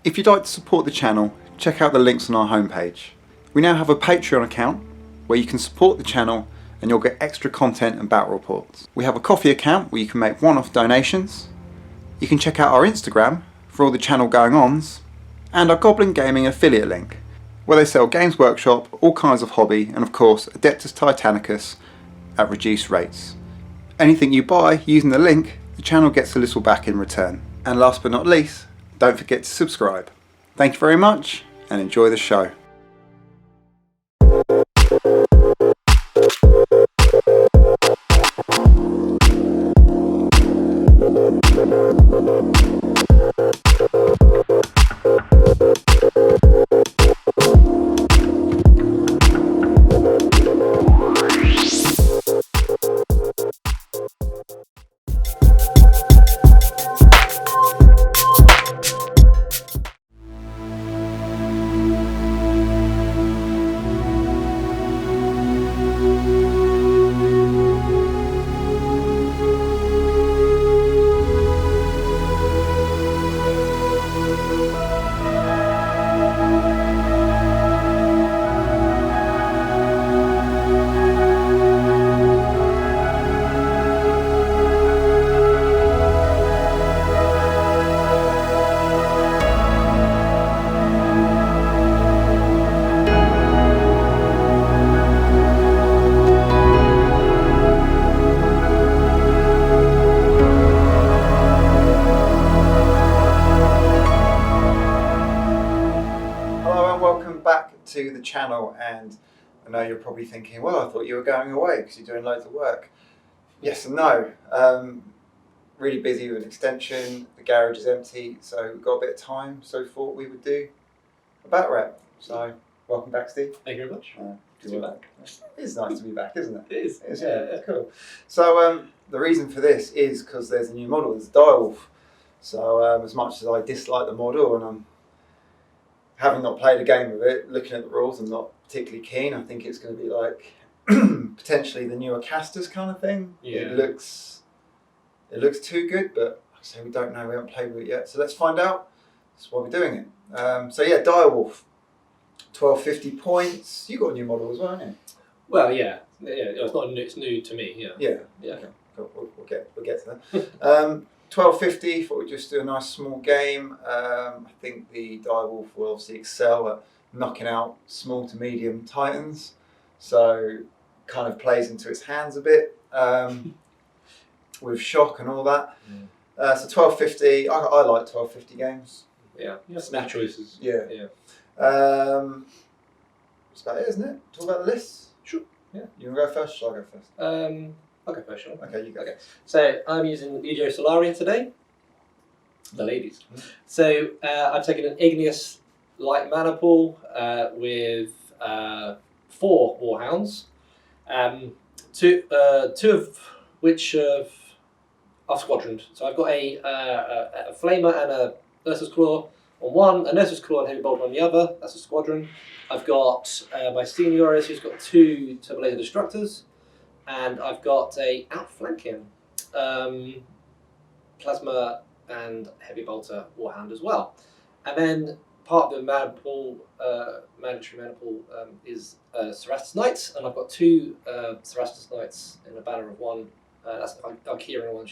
If you'd like to support the channel, check out the links on our homepage. We now have a Patreon account where you can support the channel and you'll get extra content and battle reports. We have a Coffee account where you can make one-off donations. You can check out our Instagram for all the channel going-ons, and our Goblin Gaming affiliate link, where they sell Games Workshop, all kinds of hobby, and of course Adeptus Titanicus at reduced rates. Anything you buy using the link, the channel gets a little back in return. And last but not least, don't forget to subscribe. Thank you very much and enjoy the show. To the channel, and I know you're probably thinking, well, I thought you were going away because you're doing loads of work. Yes and no. Really busy with an extension, the garage is empty, so we've got a bit of time, so thought we would do a bat rep. So welcome back, Steve. Thank you very much. Good to be back. It is nice to be back, isn't it? It is. It is, yeah. It's cool. So the reason for this is because there's a new model, there's a Direwolf. So as much as I dislike the model and I'm having not played a game with it, looking at the rules, I'm not particularly keen. I think it's going to be like potentially the newer casters kind of thing. Yeah. It looks too good, but like I say, we don't know. We haven't played with it yet, so let's find out. That's why we're doing it. So yeah, Direwolf, 1250 points. You got a new model as well, haven't you? Well, yeah. It's not new. It's new to me. Yeah. Yeah. Okay. Cool. We'll get to that. 1250, thought we'd just do a nice small game. I think the Direwolf will obviously excel at knocking out small to medium titans, so kind of plays into its hands a bit with shock and all that. So 1250, I like 1250 games. Yeah, snap choices. Yeah. That's about it, isn't it? Talk about the lists. Sure. Yeah. You want to go first? Or shall I go first? I'll go first, shall I? Okay, you go. Okay. So I'm using Video Solaria today. The ladies. So I've taken an igneous light mana pool with 4 warhounds, two of which are squadroned. So I've got a flamer and a nurse's claw on one, a nurse's claw and heavy bolt on the other. That's a squadron. I've got my seniors who's got 2 turbo laser destructors. And I've got a outflanking plasma and heavy bolter warhound as well. And then part of the mana pool, mandatory mana pool, is Serpentis Knights, and I've got 2 Serpentis Knights in a banner of 1. That's Archeron one.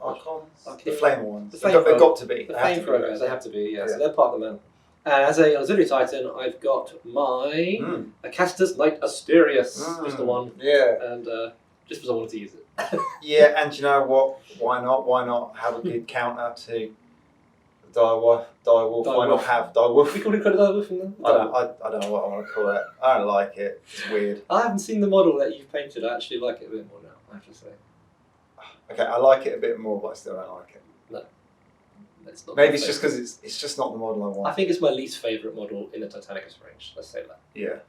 Archons? The flamer ones. They've got to be. The flamethrowers, they have to be, yeah. So they're part of the mana. And as a auxiliary titan, I've got my Adeptus Knight Asterius, just the one. Yeah. And just because I wanted to use it. Yeah, and you know what? Why not? Why not have a good counter to the Direwolf? Why not have Direwolf? We call it Direwolf in them? I don't know what I want to call it. I don't like it. It's weird. I haven't seen the model that you've painted. I actually like it a bit more now, I have to say. Okay, I like it a bit more, but I still don't like it. No. It's not. Maybe it's just because it's just not the model I want. I think it's my least favourite model in the Titanicus range. Let's say that. Yeah,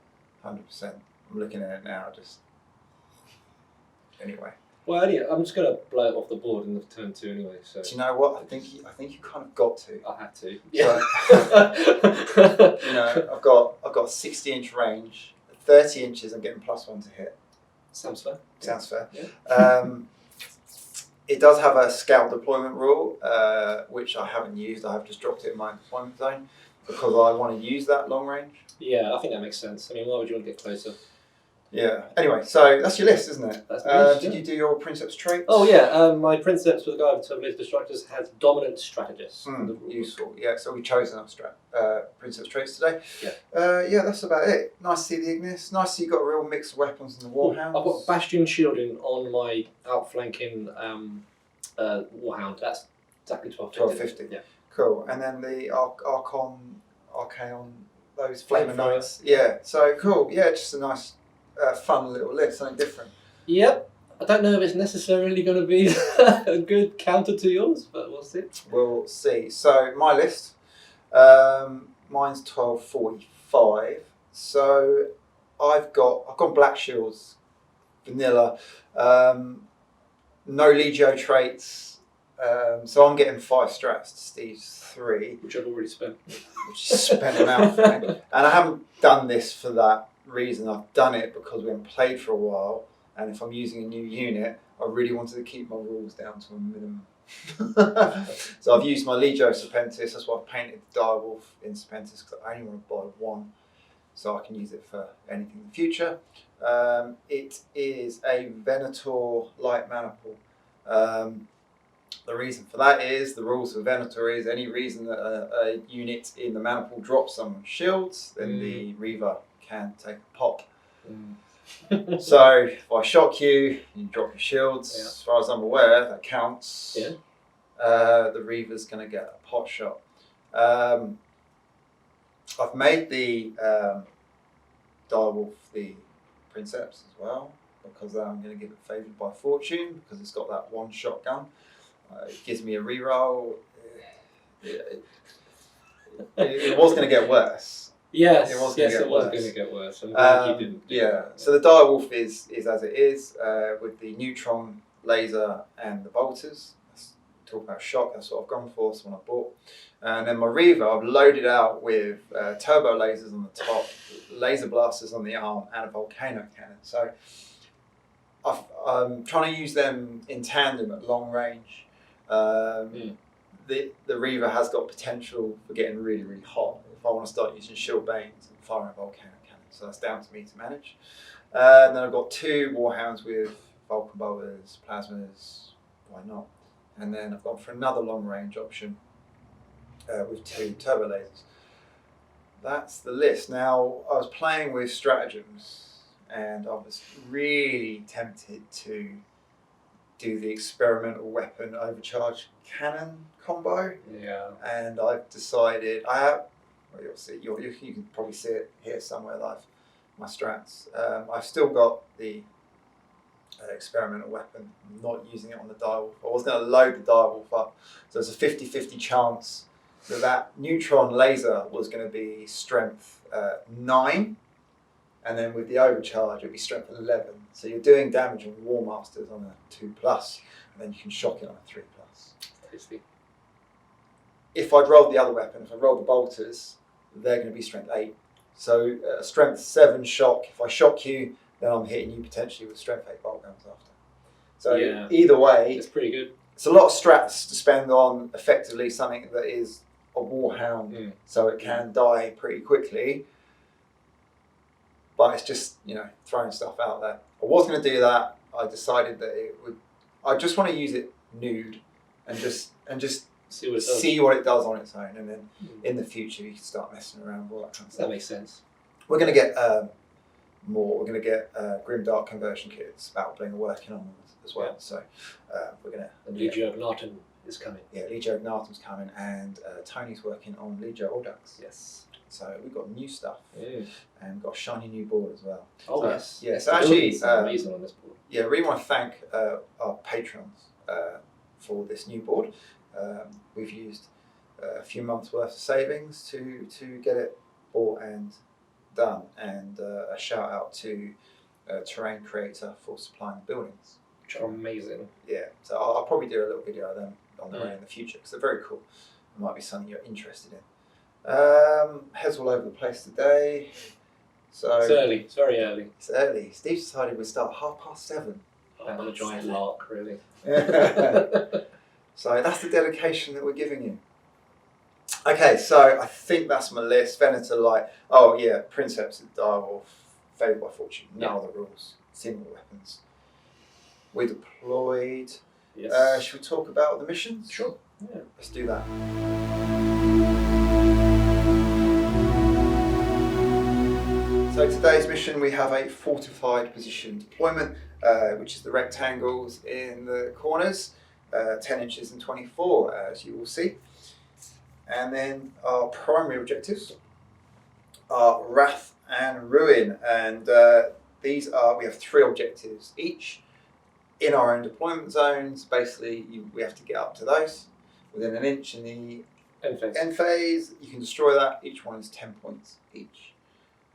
100%. I'm looking at it now. Anyway. Well, anyway, I'm just going to blow it off the board in the turn 2 anyway. So. Do you know what? I think you kind of got to. I had to. Yeah. So, you know, I've got a 60-inch range. 30 inches, I'm getting +1 to hit. Sounds fair. Sounds fair. Yeah. It does have a scout deployment rule, which I haven't used. I have just dropped it in my deployment zone because I want to use that long range. Yeah, I think that makes sense. I mean, why would you want to get closer? Yeah. Anyway, so that's your list, isn't it? That's the list, did you do your Princeps traits? Oh yeah, my Princeps with the guy with Terminator Destructors has Dominant Strategist. Useful. Yeah, so we've chosen our Princeps traits today. Yeah. Yeah, that's about it. Nice to see the Ignis. Nice to see you got a real mix of weapons in the Warhounds. I've got Bastion Shielding on my outflanking Warhound. That's exactly 1250. Yeah. Cool. And then the Archaon, those Flamer Flamethrower. Knights. Yeah, so cool. Yeah, just a nice, fun little list, something different. Yep. I don't know if it's necessarily going to be a good counter to yours, but we'll see. We'll see. So my list, mine's 1245. So I've gone Black Shields, vanilla, no Legio traits. So I'm getting 5 strats to Steve's 3. Which I've already spent. Which is spent an outflank. And I haven't done this for that reason. I've done it because we haven't played for a while. And if I'm using a new unit, I really wanted to keep my rules down to a minimum. So I've used my Legio Serpentis. That's why I've painted the Direwolf in Serpentis, because I only want to buy 1. So I can use it for anything in the future. It is a Venator light maniple. The reason for that is the rules for Venator is any reason that a unit in the maniple drops some shields, then the Reaver can take a pop. So if I shock you, you drop your shields. Yeah. As far as I'm aware, that counts. Yeah. The Reaver's going to get a pot shot. I've made the Direwolf the Princeps as well, because I'm going to give it favoured by fortune, because it's got that 1 shotgun. It gives me a reroll. It was going to get worse. Yes, it was going to get worse. I'm glad you didn't. Yeah, so the Direwolf is as it is, with the neutron, laser, and the bolters. Let's talk about shock, that's what I've gone for, that's what I bought. And then my Reaver, I've loaded out with turbo lasers on the top, laser blasters on the arm, and a volcano cannon. So I'm trying to use them in tandem at long range. The Reaver has got potential for getting really, really hot if I want to start using shield banes and firing a volcano cannon. So that's down to me to manage. And then I've got 2 Warhounds with Vulcan bolters, plasmas, why not? And then I've gone for another long range option with 2 turbo lasers. That's the list. Now, I was playing with stratagems and I was really tempted to do the experimental weapon overcharge cannon combo. Yeah. And I've decided, well, you'll see, you can probably see it here somewhere live, my strats. I've still got the experimental weapon. I'm not using it on the Direwolf. I was going to load the Direwolf up. So there's a 50-50 chance that neutron laser was going to be strength 9. And then with the overcharge, it'll be strength 11. So you're doing damage on War Masters on a 2+, and then you can shock it on a 3+. Tasty. If I'd rolled the other weapon, if I rolled the bolters, they're going to be strength 8. So strength 7 shock. If I shock you, then I'm hitting you potentially with strength 8 bolt guns after. So yeah, either way, it's pretty good. It's a lot of strats to spend on effectively something that is a Warhound, so it can die pretty quickly. But it's just, throwing stuff out there. I was going to do that. I decided that I just want to use it nude and just see what it does on its own, and then in the future you can start messing around with all that kind of stuff. That makes sense. We're going to get more. We're going to get Grimdark conversion kits. Battle Bling are working on them as well. Yeah. So we're going to. And Legio Ignatum is coming. Yeah, Legio Ignatum's coming, and Tony's working on Legio Audax. Yes. So we've got new stuff, and we've got a shiny new board as well. Oh, yes. Yeah, so actually, amazing on this board. Yeah, I really want to thank our patrons for this new board. We've used a few months worth of savings to get it bought and done, and a shout out to Terrain Creator for supplying the buildings. Which are amazing. Yeah, so I'll probably do a little video of them on the way in the future, because they're very cool. It might be something you're interested in. Heads all over the place today. So it's early. It's very early. It's early. Steve decided we'd start 7:30. I'm a giant lark, really. So that's the dedication that we're giving you. Okay, so I think that's my list. Venator Light. Oh yeah, Princeps of Direwolf, Favoured by Fortune. No other rules. Single weapons. We're deployed. Yes. Should we talk about the missions? Sure. Yeah, let's do that. So today's mission, we have a fortified position deployment, which is the rectangles in the corners, 10 inches and 24, as you will see. And then our primary objectives are Wrath and Ruin, and we have 3 objectives each in our own deployment zones. Basically, we have to get up to those within an inch in the end phase. You can destroy that. Each one is 10 points each.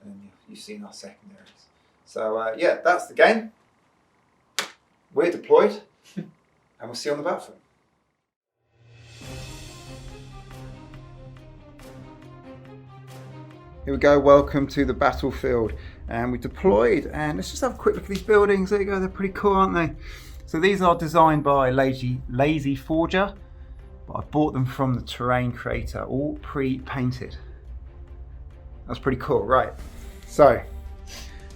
And you've seen our secondaries. So yeah, that's the game. We're deployed, and we'll see you on the battlefield. Here we go, welcome to the battlefield. And we deployed, and let's just have a quick look at these buildings. There you go, they're pretty cool, aren't they? So these are designed by Lazy Forger, but I bought them from the terrain creator, all pre-painted. That's pretty cool, right? So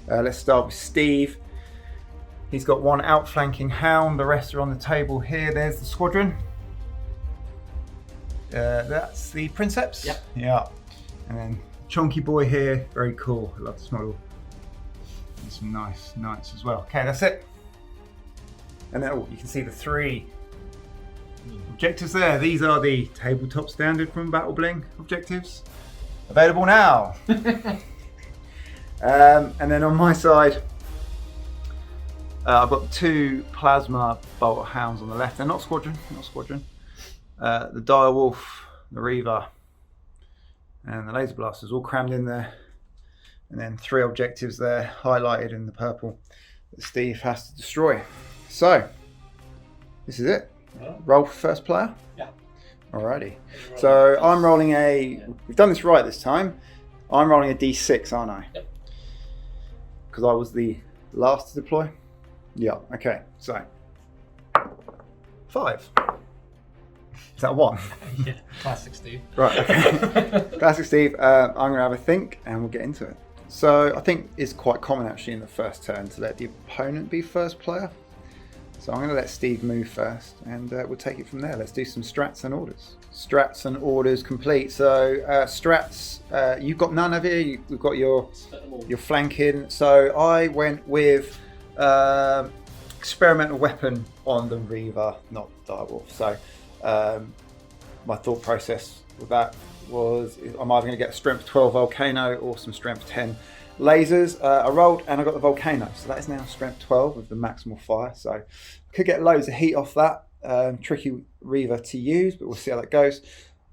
let's start with Steve. He's got one outflanking hound, the rest are on the table here. There's the squadron. That's the Princeps. Yep. Yeah. And then Chunky boy here, very cool. I love this model. And some nice knights as well. Okay, that's it. And then you can see the 3 objectives there. These are the tabletop standard from Battle Bling objectives. Available now. And then on my side, I've got 2 plasma bolt hounds on the left. They're not squadron, the Direwolf, the Reaver, and the laser blasters all crammed in there. And then 3 objectives there, highlighted in the purple, that Steve has to destroy. So, this is it. Roll for first player? Yeah. Alrighty. So I'm rolling we've done this right this time. I'm rolling a D6, aren't I? Yep. Because I was the last to deploy? Yeah, okay. So, 5. Is that a 1? Yeah, classic Steve. Right, okay. Classic Steve. I'm going to have a think and we'll get into it. So I think it's quite common actually in the first turn to let the opponent be first player. So I'm going to let Steve move first and we'll take it from there. Let's do some strats and orders. Strats and orders complete. So strats, you've got none of you. We've got your flanking. So I went with experimental weapon on the Reaver, not Direwolf. So my thought process with that was I'm either going to get a strength 12 volcano or some strength 10 lasers. I rolled and I got the volcano, so that is now strength 12 with the maximal fire. So I could get loads of heat off that. Tricky Reaver to use, but we'll see how that goes.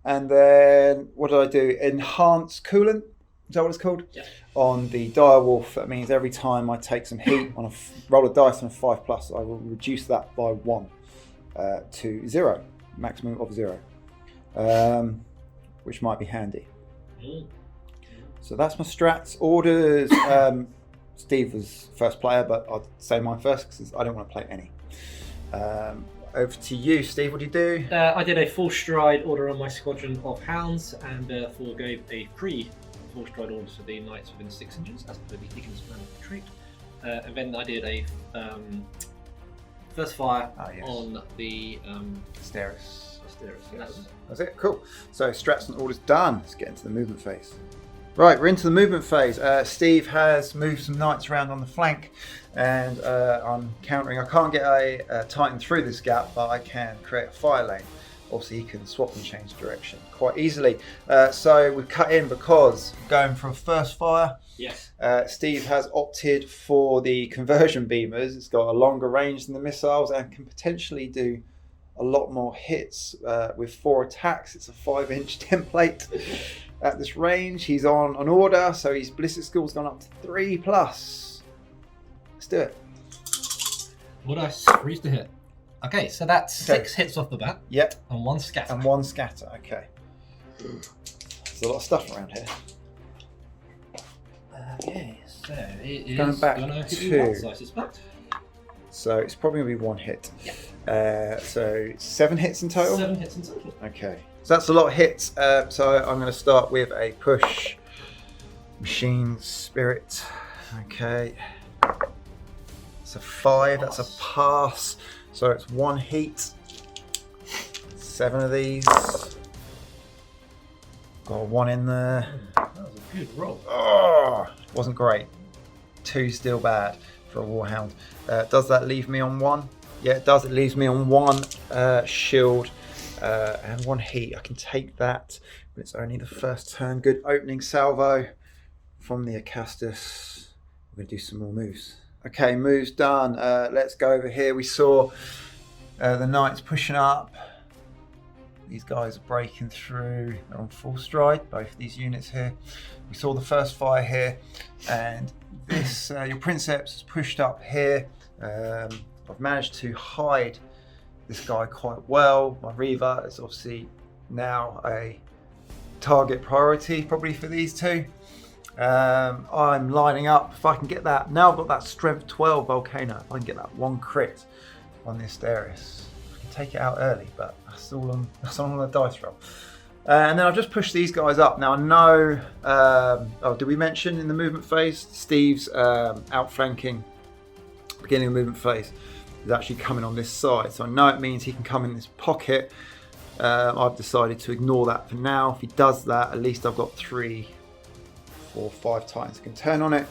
And then what did I do? Enhanced coolant. Is that what it's called? Yeah. On the Direwolf, that means every time I take some heat on roll a dice on a 5+, I will reduce that by 1 to 0, maximum of 0, which might be handy. So that's my strats. Orders. Steve was first player, but I'll say mine first because I don't want to play any. Over to you, Steve. What do you do? I did a full stride order on my squadron of hounds, and therefore gave a full stride order to the knights within 6 inches, as per the Higgins man retreat. And then I did a first fire on the Asteris. That's it. Cool. So strats and orders done. Let's get into the movement phase. Right, we're into the movement phase. Steve has moved some knights around on the flank, and I'm countering. I can't get a Titan through this gap, but I can create a fire lane. Obviously, he can swap and change direction quite easily. So we've cut in because going for a first fire. Yes. Steve has opted for the conversion beamers. It's got a longer range than the missiles and can potentially do a lot more hits with 4 attacks. It's a 5-inch template. At this range, he's on an order, so his ballistic skill's gone up to 3+. Let's do it. What dice? 3's to hit. Okay, so that's 6 hits off the bat. Yep. And 1 scatter. And 1 scatter. Okay. There's a lot of stuff around here. Okay, so it is going back gonna hit to you once, I suspect. So it's probably going to be one hit. Yeah. So 7 hits in total? 7 hits in total. Okay. So that's a lot of hits. So I'm going to start with a push. Machine Spirit. Okay. It's a 5. That's a pass. So it's 1 heat. 7 of these. Got 1 in there. That was a good roll. Oh, wasn't great. 2 still bad for a Warhound. Does that leave me on 1? Yeah, it does. It leaves me on 1 shield and 1 heat. I can take that, but it's only the first turn. Good opening salvo from the Acastus. We're going to do some more moves. Okay, moves done. Let's go over here. We saw the Knights pushing up. These guys are breaking through. They're on full stride, both of these units here. We saw the first fire here, and this your Princeps is pushed up here. I've managed to hide this guy quite well. My Reaver is obviously now a target priority, probably for these two. I'm lining up. If I can get that, now I've got that strength 12 Volcano. If I can get that 1 crit on the Asterius, I can take it out early, but that's all on the dice roll. And then I've just pushed these guys up. Now I know, oh, did we mention in the movement phase, Steve's outflanking, beginning of the movement phase, is actually coming on this side. So I know it means he can come in this pocket. I've decided to ignore that for now. If he does that, at least I've got 3, 4, 5 Titans that can turn on it.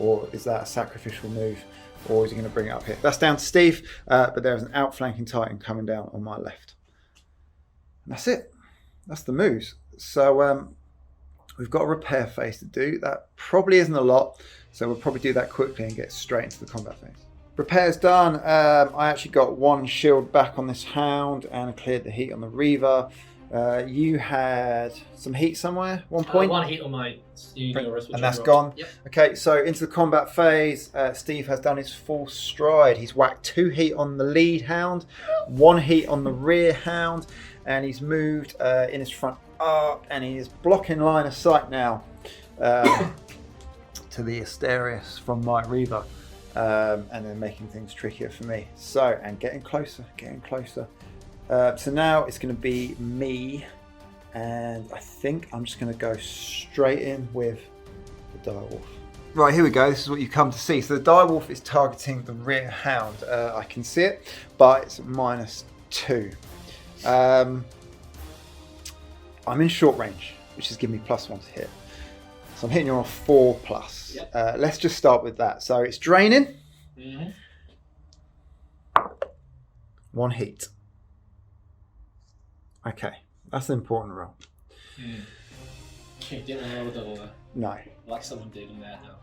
Or is that a sacrificial move? Or is he going to bring it up here? That's down to Steve, but there's an outflanking Titan coming down on my left. And that's it. That's the moves. So we've got a repair phase to do. That probably isn't a lot, so we'll probably do that quickly and get straight into the combat phase. Repair's done. I actually got 1 shield back on this Hound and I cleared the heat on the Reaver. You had some heat somewhere, 1 point? 1 heat on my Universe, and that's gone. Yep. Okay, so into the combat phase, Steve has done his full stride. He's whacked 2 heat on the lead Hound, 1 heat on the rear Hound, and he's moved in his front arc, and he is blocking line of sight now to the Asterius from my Reaver, and then making things trickier for me. So, and getting closer, getting closer. So now it's going to be me, and I think I'm just going to go straight in with the Direwolf. Right, here we go. This is what you come to see. So the Direwolf is targeting the rear Hound. I can see it, but it's -2. I'm in short range, which is giving me +1 to hit. So I'm hitting you on a 4+. Yep. Let's just start with that. So it's draining. Mm-hmm. 1 heat. Okay, that's an important roll. You didn't roll a double there. No. Like someone did in their Hound.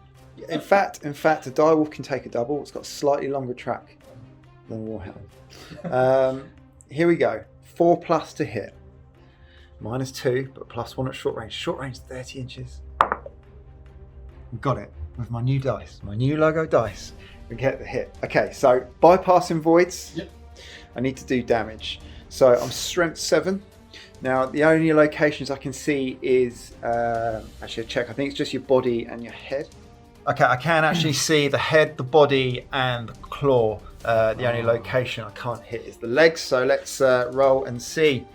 In fact, a Direwolf can take a double. It's got a slightly longer track than a Warhound. Here we go. 4+ to hit. -2, but +1 at short range. Short range 30 inches. Got it with my new dice, my new logo dice. We get the hit. Okay, so bypassing voids. Yep. I need to do damage. So I'm strength 7. Now the only locations I can see is actually a check. I think it's just your body and your head. Okay, I can actually see the head, the body, and the claw. The only location I can't hit is the legs. So let's roll and see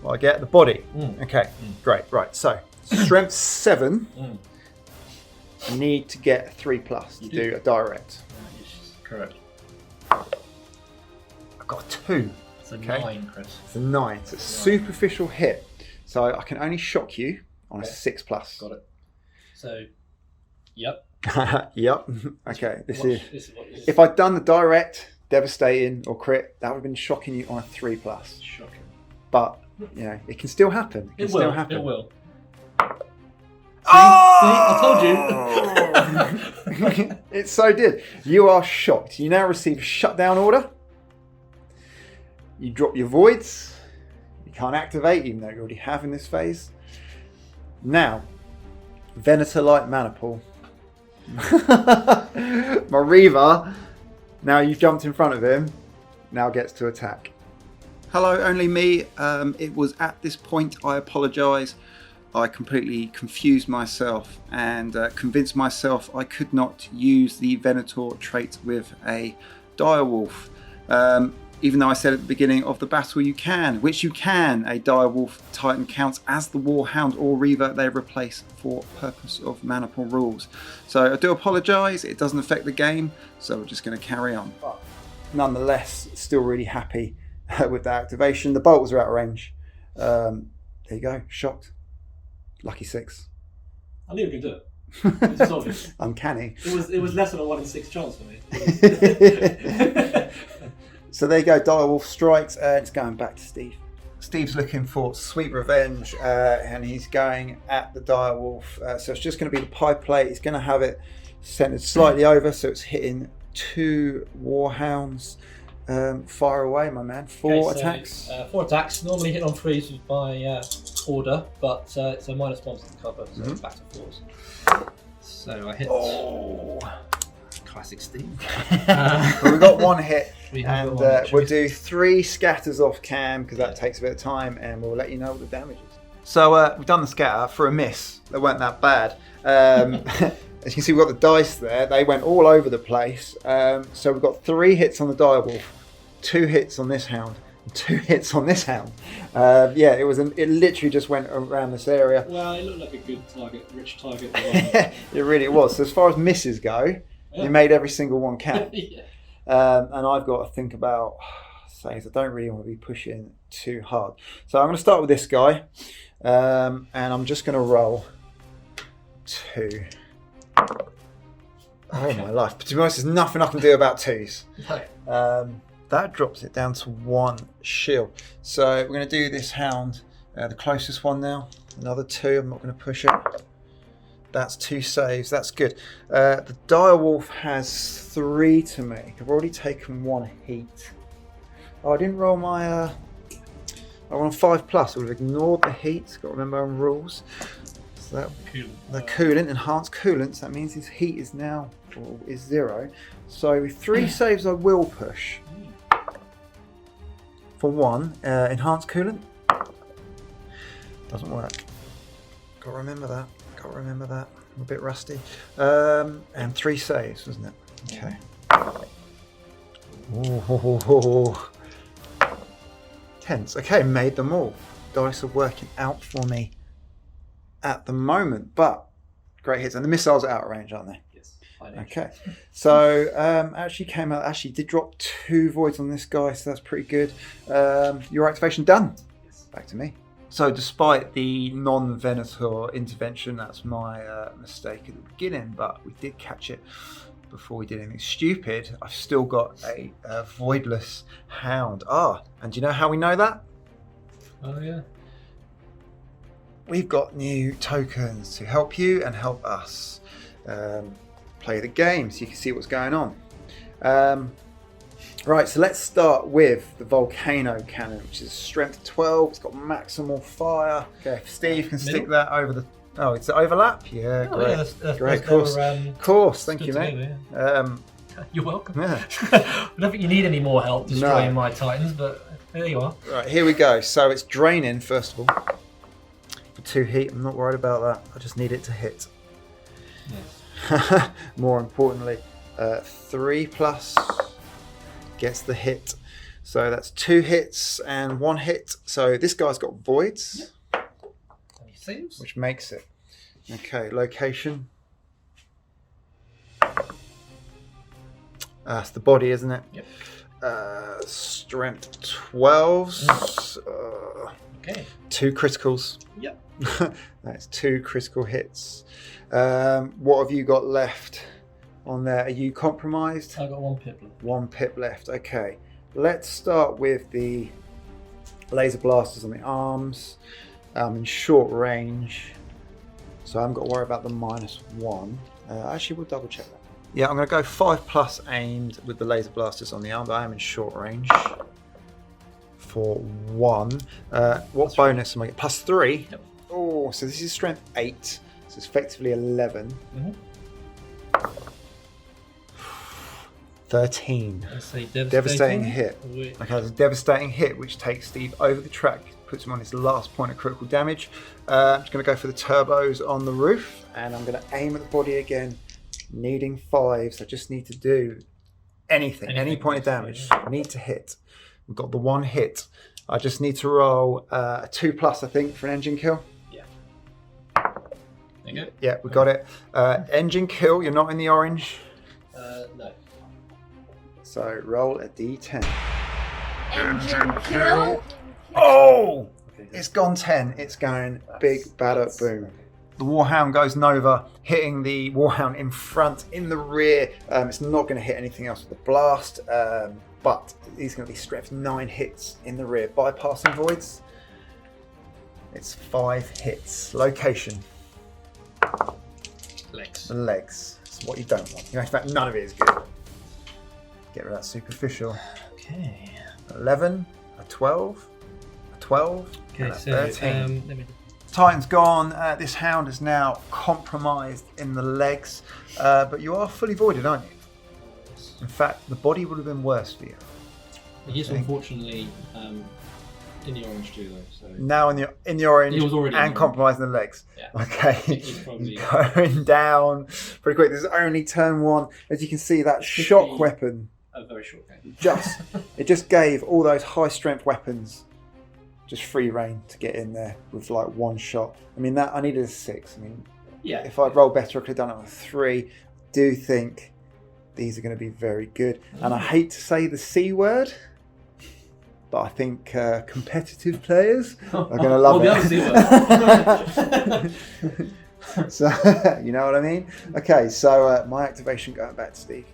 what I get. The body. Okay, great. Right. So strength 7. I need to get a 3+ to do a direct. Correct. I've got a 2. It's a 9, Chris. It's a 9. It's a superficial hit. So I can only shock you on a 6+. Got it. So, yep. Yep. Okay. This is if I'd done the direct, devastating, or crit, that would have been shocking you on a 3+. Shocking. But you know, it can still happen. It can still happen. It will. See, I told you. It so did. You are shocked. You now receive a shutdown order. You drop your voids. You can't activate, even though you already have in this phase. Now, Venator Light Maniple. My Reaver, now you've jumped in front of him, now gets to attack. Hello, only me. It was at this point, I apologise. I completely confused myself and convinced myself I could not use the Venator trait with a Direwolf. Even though I said at the beginning of the battle you can, which you can, a Direwolf Titan counts as the Warhound or Reaver they replace for purpose of mana pool rules. So I do apologise, it doesn't affect the game, so we're just going to carry on. But nonetheless, still really happy with that activation. The bolts are out of range. There you go, shocked. Lucky 6. I knew we could do it. It was obvious. Uncanny. It was less than a 1 in 6 chance for me. So there you go, Direwolf strikes, it's going back to Steve. Steve's looking for sweet revenge, and he's going at the Direwolf. So it's just going to be the pie plate. He's going to have it centered slightly over, so it's hitting 2 Warhounds. Fire away, my man. 4 attacks. 4 attacks. Normally hit on 3s by order, but it's a -1 to the cover, so it's back to 4s. So I hit. Oh. Classic Steve. Well, we've got 1 hit, and we'll do 3 scatters off cam because that takes a bit of time, and we'll let you know what the damage is. So we've done the scatter for a miss. They weren't that bad. As you can see, we've got the dice there. They went all over the place. So we've got 3 hits on the Direwolf, 2 hits on this hound, and 2 hits on this hound. Yeah, it literally just went around this area. Well, it looked like a good target, rich target. It really was. So as far as misses go, you made every single one count. Yeah. And I've got to think about saves. I don't really want to be pushing too hard. So I'm going to start with this guy. And I'm just going to roll 2. Oh my life. But to be honest, there's nothing I can do about 2s. No. That drops it down to 1 shield. So we're going to do this hound, the closest one now. Another 2. I'm not going to push it. That's 2 saves. That's good. The Direwolf has 3 to make. I've already taken 1 heat. Oh, I didn't roll my... I rolled 5+. I would have ignored the heat. Got to remember our rules. So that, the coolant, enhanced coolant. So that means his heat is now is 0. So with 3 saves, I will push. For 1, enhanced coolant. Doesn't work. Got to remember that. Got to remember that. I'm a bit rusty. And 3 saves, wasn't it? Okay. Ooh. Tense. Okay, made them all. Dice are working out for me at the moment, but great hits. And the missiles are out of range, aren't they? Yes. Okay. So actually did drop 2 voids on this guy, so that's pretty good. Your activation done. Yes. Back to me. So despite the non-Venator intervention, that's my mistake at the beginning, but we did catch it before we did anything stupid. I've still got a voidless hound. And do you know how we know that? Oh yeah. We've got new tokens to help you and help us play the game so you can see what's going on. Right, so let's start with the Volcano Cannon, which is strength 12. It's got maximal fire. Okay, if Steve can stick that over the... Oh, it's the overlap? Yeah, great. Yeah, that's great, of course. Thank you, mate. Me, yeah. You're welcome. Yeah. I don't think you need any more help destroying my Titans, but there you are. Right, here we go. So it's draining, first of all. For 2 heat, I'm not worried about that. I just need it to hit. Yes. More importantly, 3+ gets the hit. So that's 2 hits and 1 hit. So this guy's got voids. Saves. Which makes it. Okay, location. It's the body, isn't it? Yep. Strength 12s. Okay. 2 criticals. Yep. That's 2 critical hits. What have you got left on there? Are you compromised? I got 1 pip left. 1 pip left. Okay. Let's start with the laser blasters on the arms. In short range, so I haven't got to worry about the -1. Actually, we'll double check that. Yeah, I'm going to go 5+ aimed with the laser blasters on the arm, but I am in short range for 1. What bonus am I getting? +3? Yep. Oh, so this is strength 8, so it's effectively 11. Mm-hmm. 13. That's a Devastating hit. Okay, that's a devastating hit, which takes Steve over the track, puts him on his last point of critical damage. I'm just going to go for the turbos on the roof, and I'm going to aim at the body again, needing 5s. I just need to do anything, any point of damage. I need to hit. We've got the 1 hit. I just need to roll a 2+, I think, for an engine kill. Yeah. There you go. Yeah, we got it. Engine kill, you're not in the orange. No. So roll a d10. Engine kill. Oh! It's gone 10. It's going big, badder, boom. The Warhound goes Nova, hitting the Warhound in front, in the rear. It's not going to hit anything else with the blast, but he's going to be strength 9 hits in the rear, bypassing voids. It's 5 hits. Location. Legs. The legs. It's what you don't want. In fact, none of it is good. Get rid of that superficial. Okay. 11, a 12, a 12, Okay, and a so 13. let me. Titan's gone. This hound is now compromised in the legs, but you are fully voided, aren't you? In fact, the body would have been worse for you. He is unfortunately in the orange too, though. So Now in the orange He was already in and the compromised in the legs. Yeah. Okay, He's probably- going down pretty quick. This is only turn 1. As you can see, that shock weapon a very short game. it just gave all those high strength weapons just free reign to get in there with like 1 shot. I mean, that I needed a 6. I mean, Yeah. if I'd rolled better, I could have done it with 3. Do think these are going to be very good. And I hate to say the C word, but I think competitive players are going to love it. So, you know what I mean? Okay, so my activation going back to Steve.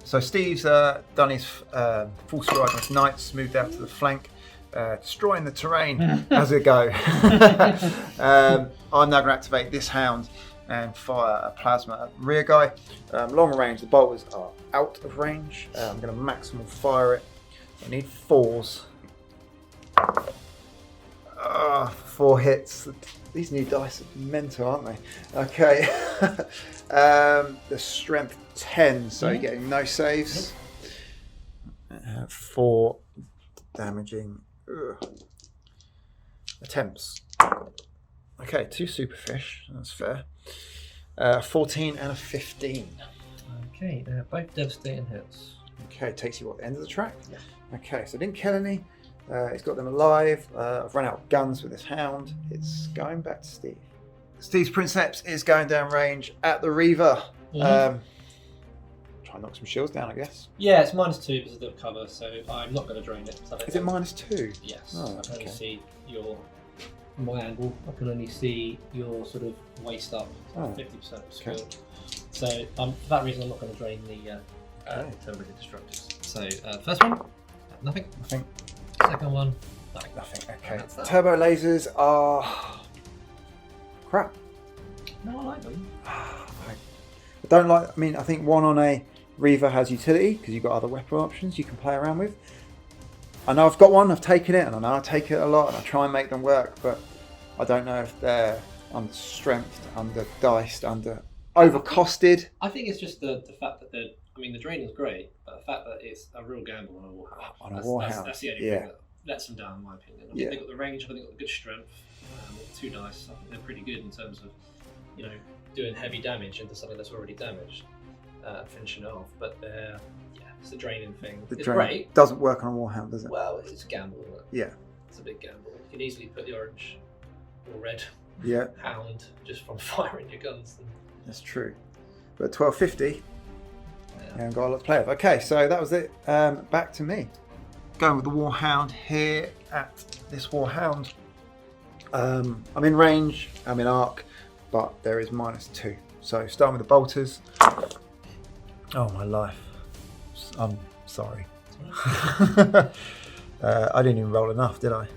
So Steve's done his full stride on his knights, moved out to the flank, destroying the terrain as we go. I'm now going to activate this hound and fire a plasma at the rear guy. Long range, the bolters are out of range. I'm going to maximal fire it. I need 4s. 4 hits. These new dice are mental, aren't they? Okay. The strength 10, so you're getting no saves. 4 damaging attempts. Okay, 2 superfish. That's fair. 14 and a 15. Okay, both devastating hits. Okay, takes you what, the end of the track? Yeah. Okay, so I didn't kill any. He's got them alive. I've run out of guns with this hound. It's going back to Steve. Steve's Princeps is going down range at the Reaver. Try and knock some shields down, I guess. Yeah, it's -2 because of the cover, so I'm not going to drain it. So Is it -2? Yes. Oh, I can only okay. see my angle. I can only see your sort of waist up, 50% skill. Okay. So for that reason, I'm not going to drain the Okay. Turbo Destructors. So first one, nothing. Nothing. Second one, nothing. Nothing. Okay. That's that. Turbo lasers are crap. No, I like them. I don't like. I mean, I think one on a Reaver has utility because you've got other weapon options you can play around with. I know I've got one. I've taken it, and I know I take it a lot, and I try and make them work. But I don't know if they're under strength, under diced, under overcosted. I think it's just the fact that the draining's great, but the fact that it's a real gamble on a Warhound. On a Warhound, That's the only yeah. thing that lets them down, in my opinion. I think Yeah. they've got the range, I think they've got good strength, 2 dice. I think they're pretty good in terms of, doing heavy damage into something that's already damaged, finishing it off. But it's the draining thing. The It's drain great. doesn't work on a Warhound, does it? Well, it's a gamble, isn't it? Yeah. It's a big gamble. You can easily put the orange or red Yeah, hound just from firing your guns. that's true. But 1250. Yeah. And got a lot to play with. Okay, so that was it. Back to me. Going with the Warhound here at this Warhound. I'm in range, I'm in arc, but there is -2. So starting with the bolters. Oh my life. I'm sorry. I didn't even roll enough, did I?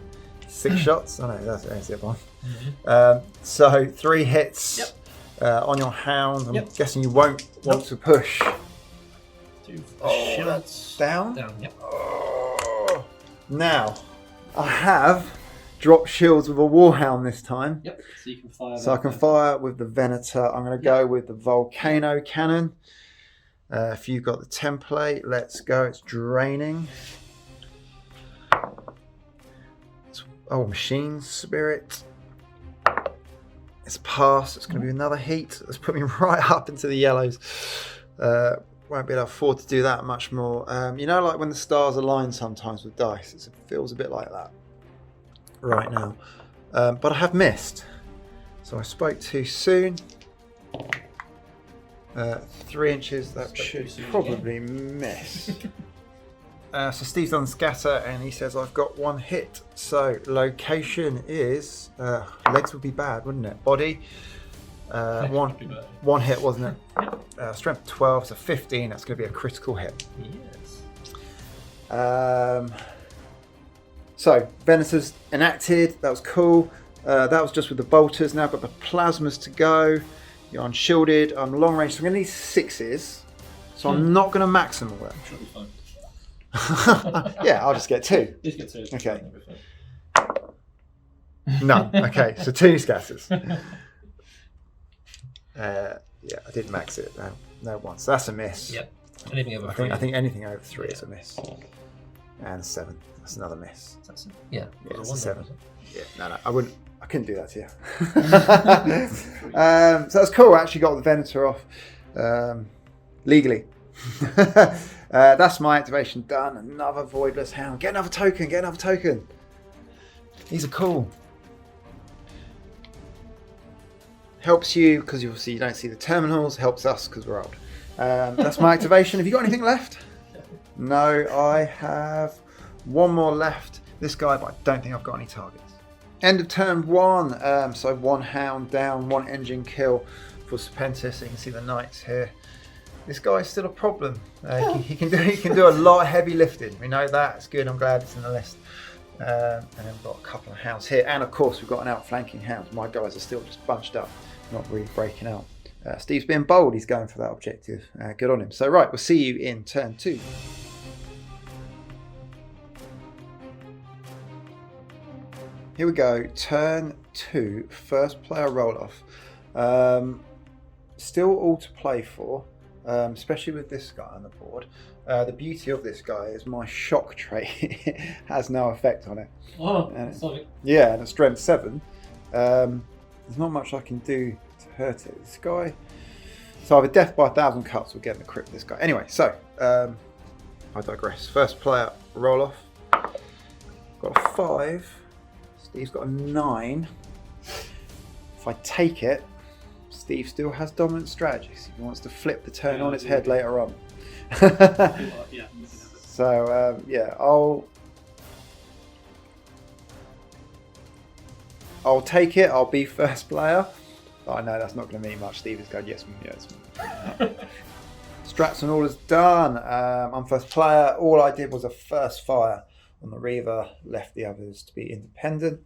6 shots? Oh no, that's it one. So 3 hits. Yep. On your hound. I'm Yep. guessing you won't want to push. 2 Oh, shots. that's down. Down, yep. Oh. Now, I have dropped shields with a Warhound this time. Yep. So you can fire. So I can fire with the Venator. I'm going to go with the Volcano Cannon. If you've got the template, let's go. It's draining. Machine Spirit. It's a pass. It's going to be another heat. Let's put me right up into the yellows. won't be able to afford to do that much more. You know, like when the stars align sometimes with dice, it feels a bit like that right now. But I have missed. So I spoke too soon. 3 inches, that should probably miss. So Steve's done scatter and he says I've got 1 hit. So location is legs would be bad, wouldn't it? Body. One hit, wasn't it? Strength 12, so 15. That's going to be a critical hit. Yes. So Venator's enacted. That was cool. That was just with the bolters. Now I've got the plasmas to go. You're unshielded. I'm long range, so I'm going to need 6s. So I'm not going to max them all. I'm sure it'll be fine. Yeah, I'll just get 2. Just get 2. Okay. None. Okay, so 2 scatters. Yeah, I did max it. No once. So that's a miss. Yep. Anything over 3. I think anything over 3 is a miss. And 7. That's another miss. Yeah. Yeah, it's a 7. Yeah, no, I couldn't do that to you. So that's cool. I actually got the Venator off legally. That's my activation done. Another Voidless Hound. Get another token. These are cool. Helps you because obviously you don't see the terminals. Helps us because we're old. That's my activation. Have you got anything left? No, I have 1 more left. This guy, but I don't think I've got any targets. End of turn 1. So 1 hound down, 1 engine kill for Serpentis. So you can see the knights here. This guy's still a problem. He can do a lot of heavy lifting. We know that. It's good. I'm glad it's in the list. And then we've got a couple of hounds here, and of course we've got an outflanking hound. My guys are still just bunched up, not really breaking out. Steve's being bold. He's going for that objective. Good on him. So right, we'll see you in turn 2. Here we go. Turn 2. First player roll off. Still all to play for. Especially with this guy on the board. The beauty of this guy is my shock trait has no effect on it. Oh, sorry. Yeah, and a strength 7. There's not much I can do to hurt it. This guy. So I have a death by 1,000 cuts. We're getting the crit with this guy. Anyway, so I digress. First player roll off. Got a 5. Steve's got a 9. If I take it, Steve still has dominant strategies. He wants to flip the turn on its head later on. So yeah, I'll take it. I'll be first player. But I know that's not going to mean much. Steve is going yes. Strats and orders done. I'm first player. All I did was a first fire on the Reaver. Left the others to be independent.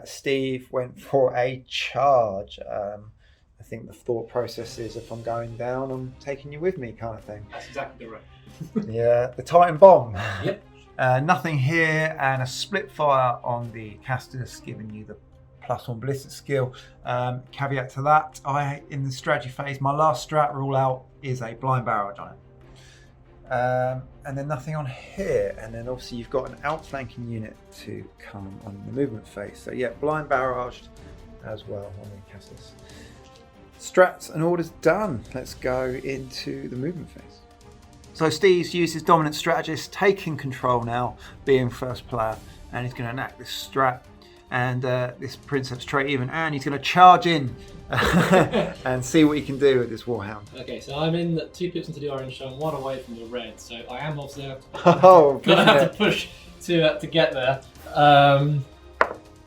Steve went for a charge. I think the thought process is if I'm going down, I'm taking you with me kind of thing. That's exactly right. Yeah, the Titan Bomb. Yep. Nothing here, and a split fire on the casters, giving you the +1 ballistic skill. Caveat to that, in the strategy phase, my last strat rule out is a blind barrage on it. And then nothing on here, and then obviously you've got an outflanking unit to come on the movement phase. So yeah, blind barraged as well on the casters. Strats and orders done. Let's go into the movement phase. So Steve's used his dominant strategist, taking control now, being first player, and he's going to enact this strat and this princess trait even, and he's going to charge in and see what he can do with this warhound. Okay, so I'm in 2 pips into the orange, so I'm 1 away from the red, so I am obviously Oh, gonna have to push to get there.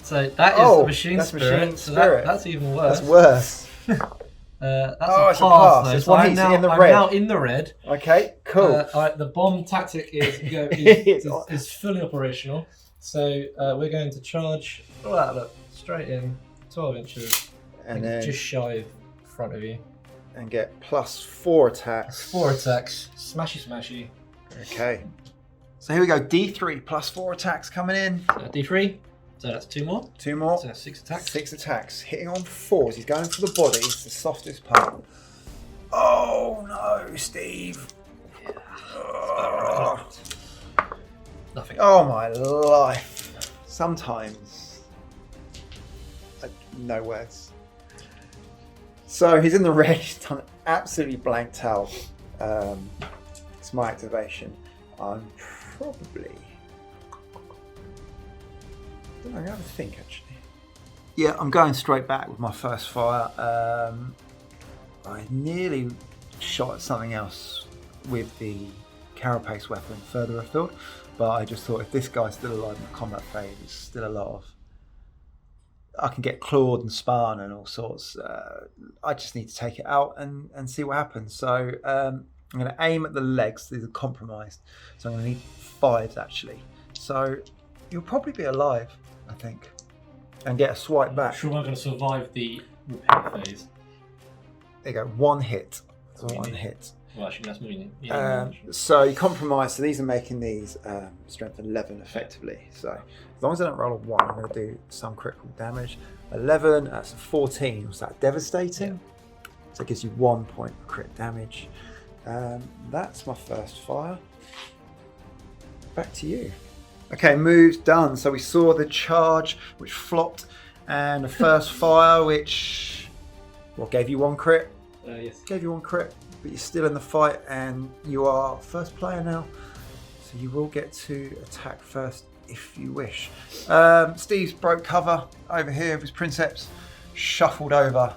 So that is the machine spirit. So that's even worse. That's worse. That's it's a pass. pass. It's So one I'm heat now, in the I'm red. now in the red. Okay, cool. Alright, the bomb tactic is fully operational. So we're going to charge. Look, straight in, 12 inches, and then just shy of front of you, and get +4 attacks. 4 attacks, smashy. Okay. So here we go. D3 +4 attacks coming in. D3. So that's 2 more. 2 more. So that's 6 attacks. 6 attacks. Hitting on 4s. He's going for the body. It's the softest part. Oh no, Steve. Yeah. Oh. Nothing. Oh my life. Sometimes. No words. So he's in the red. He's done absolutely blanked out. It's my activation. I'm probably... I don't know, I have to think actually. Yeah, I'm going straight back with my first fire. I nearly shot at something else with the carapace weapon further afield, but I just thought if this guy's still alive in the combat phase, there's still a lot of... I can get clawed and spun and all sorts. I just need to take it out and see what happens. So I'm going to aim at the legs. These are compromised. So I'm going to need 5s actually. So you'll probably be alive, I think, and get a swipe back. Sure, I'm going to survive the repair phase. There you go, 1 hit. One hit. Well, actually, that's more so you compromise. So these are making these strength 11 effectively. So as long as I don't roll a 1, I'm going to do some critical damage. 11, that's a 14. Was that devastating? Yeah. So it gives you 1 point of crit damage. That's my first fire. Back to you. Okay, moves done. So we saw the charge, which flopped, and the first fire, which gave you 1 crit. Yes. Gave you 1 crit. But you're still in the fight and you are first player now, so you will get to attack first if you wish. Steve's broke cover over here with his Princeps, shuffled over.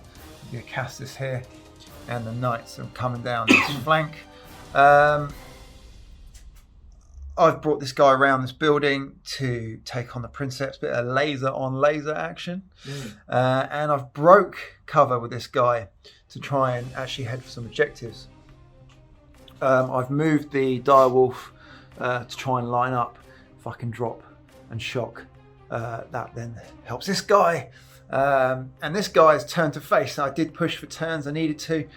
You cast this here, and the knights are coming down this flank. I've brought this guy around this building to take on the Princeps, bit of laser on laser action, and I've broke cover with this guy to try and actually head for some objectives. I've moved the direwolf to try and line up. If I can drop and shock, that then helps this guy. And this guy has turned to face. I did push for turns, I needed to.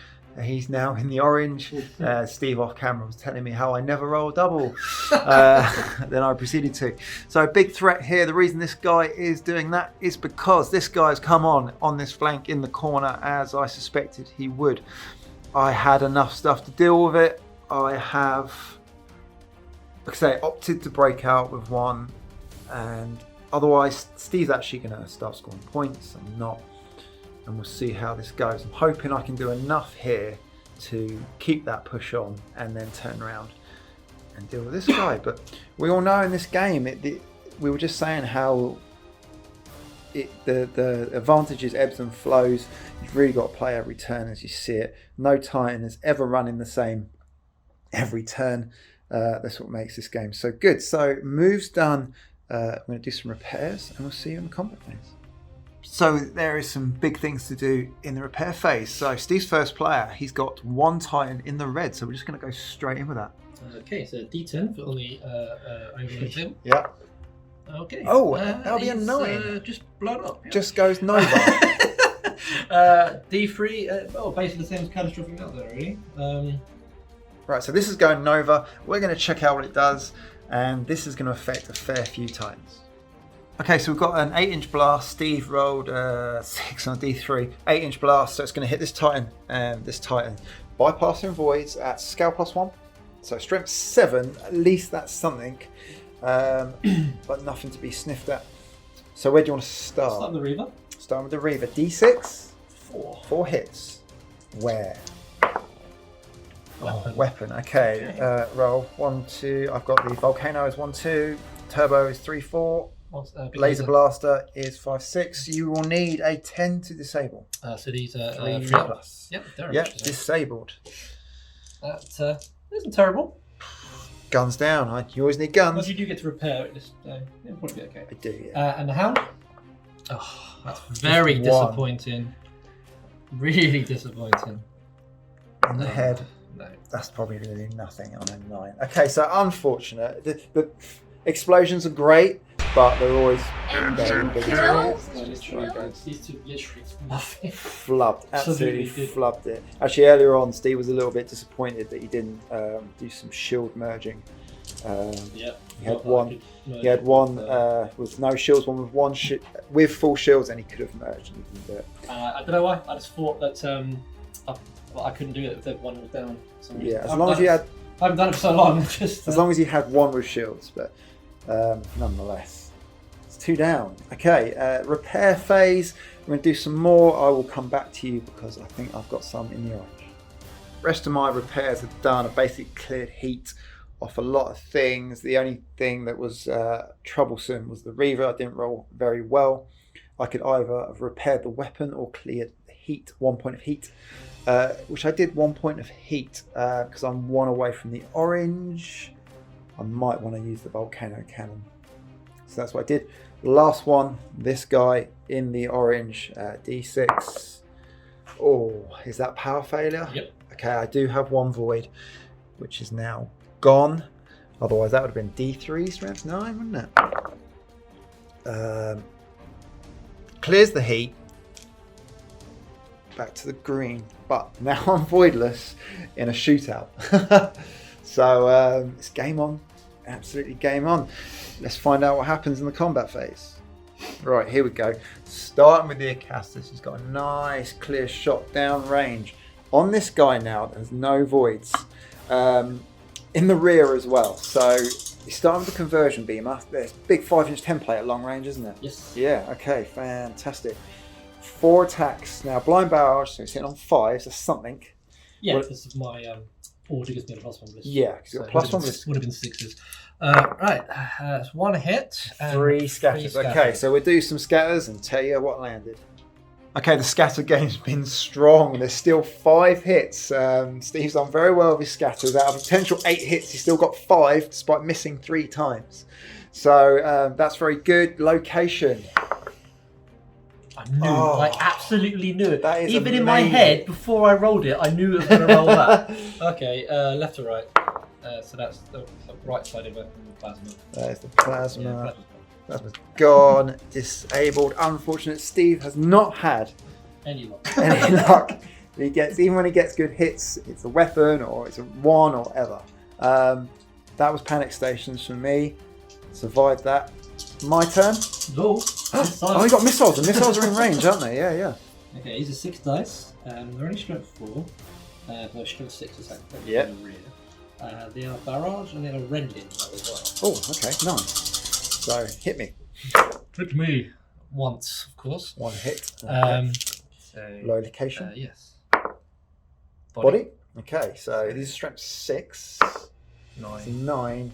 He's now in the orange. Steve off camera was telling me how I never roll double. Then I proceeded to. So big threat here. The reason this guy is doing that is because this guy's come on this flank in the corner as I suspected he would. I had enough stuff to deal with it. I have, like I say, opted to break out with 1, and otherwise Steve's actually going to start scoring points. I'm not. And we'll see how this goes. I'm hoping I can do enough here to keep that push on and then turn around and deal with this guy. But we all know in this game, we were just saying how the advantages ebbs and flows. You've really got to play every turn as you see it. No Titan is ever running the same every turn. That's what makes this game so good. So moves done. I'm going to do some repairs and we'll see you in the combat phase. So there is some big things to do in the repair phase. So Steve's first player, he's got 1 Titan in the red, so we're just going to go straight in with that. Okay, so D10 for on the overlay table. Yeah. Okay. Oh, that'll be annoying. Just blown up. Yeah. Just goes nova. D3, basically the same as catastrophic out there, really. Right, so this is going nova. We're going to check out what it does, and this is going to affect a fair few Titans. Okay, so we've got an 8-inch blast. Steve rolled 6 on a D3. 8-inch blast, so it's going to hit this Titan and this Titan. Bypassing voids at scale +1. So strength 7, at least that's something. But nothing to be sniffed at. So where do you want to start? Start with the Reaver. Start with the Reaver. D6. 4. 4 hits. Where? Weapon. Weapon. Okay. Roll 1, 2. I've got the Volcano is 1, 2. Turbo is 3, 4. Laser Blaster is 5, 6. You will need a 10 to disable. So these are 3 3 plus. Yep, they're disabled. That isn't terrible. Guns down. You always need guns. Once you do get to repair it, it'll probably be okay. I do, yeah. And the Hound? Oh, that's very disappointing. Really disappointing. On the head. No. That's probably going to do nothing on a 9. Okay, so unfortunate. The explosions are great, but they're always very big. These two literally nothing. Flubbed, absolutely Absolutely flubbed it. Actually, earlier on, Steve was a little bit disappointed that he didn't do some shield merging. He had one with no shields, one with with full shields, and he could have merged and he didn't do it. I don't know why. I just thought that I couldn't do it if one was down. Yeah, as long as you had. I haven't done it for so long. Just as long as you had one with shields, but nonetheless, it's 2 down. Okay, repair phase. We're going to do some more. I will come back to you because I think I've got some in the orange. Rest of my repairs are done. I basically cleared heat off a lot of things. The only thing that was troublesome was the Reaver. I didn't roll very well. I could either have repaired the weapon or cleared the heat, 1 point of heat, which I did 1 point of heat because I'm 1 away from the orange. I might want to use the volcano cannon. So that's what I did. The last one, this guy in the orange, D6. Oh, is that power failure? Yep. Okay, I do have 1 void, which is now gone. Otherwise that would have been D3 strength 9, wouldn't it? Clears the heat. Back to the green. But now I'm voidless in a shootout. So it's game on. Absolutely game on. Let's find out what happens in the combat phase. Right, here we go. Starting with the Acastus. He's got a nice clear shot down range. On this guy now, there's no voids. In the rear as well. So he's starting with the conversion beamer. There's big 5-inch template at long range, isn't it? Yes. Yeah, okay, fantastic. 4 attacks. Now, blind barrage, so he's hitting on 5s. That's something. Yeah, Well, this is my order gives me a +1 list. Yeah, because you've got plus 1 list. Would have been 6s. Right, it's 1 hit. And 3 scatters. Okay, so we'll do some scatters and tell you what landed. Okay, the scatter game's been strong. There's still 5 hits. Steve's done very well with his scatters. Out of a potential 8 hits, he's still got 5 despite missing 3 times. So that's very good. Location. I knew, absolutely knew it. That is Even in my amazing. head, before I rolled it, I knew it was going to roll that. Okay, left to right. So that's the right side of it, plasma. There's the plasma. Yeah, plasma's Plasma's gone. Disabled. Unfortunate. Steve has not had any luck. any luck. He gets, even when he gets good hits, it's a weapon or it's a 1 or whatever. That was panic stations for me. Survived that. My turn. No. Oh, he got missiles. The missiles are in range, aren't they? Yeah, yeah. Okay, these are 6 dice. They're only strength 4. No, strength 6 is actually Yeah. in the rear. They are barrage and they are rending as Oh, well. okay, nice. So hit me. Hit me once, of course. 1 hit. Okay. So, Location. yes. Body. Okay, so these are strength 6. 9. 9.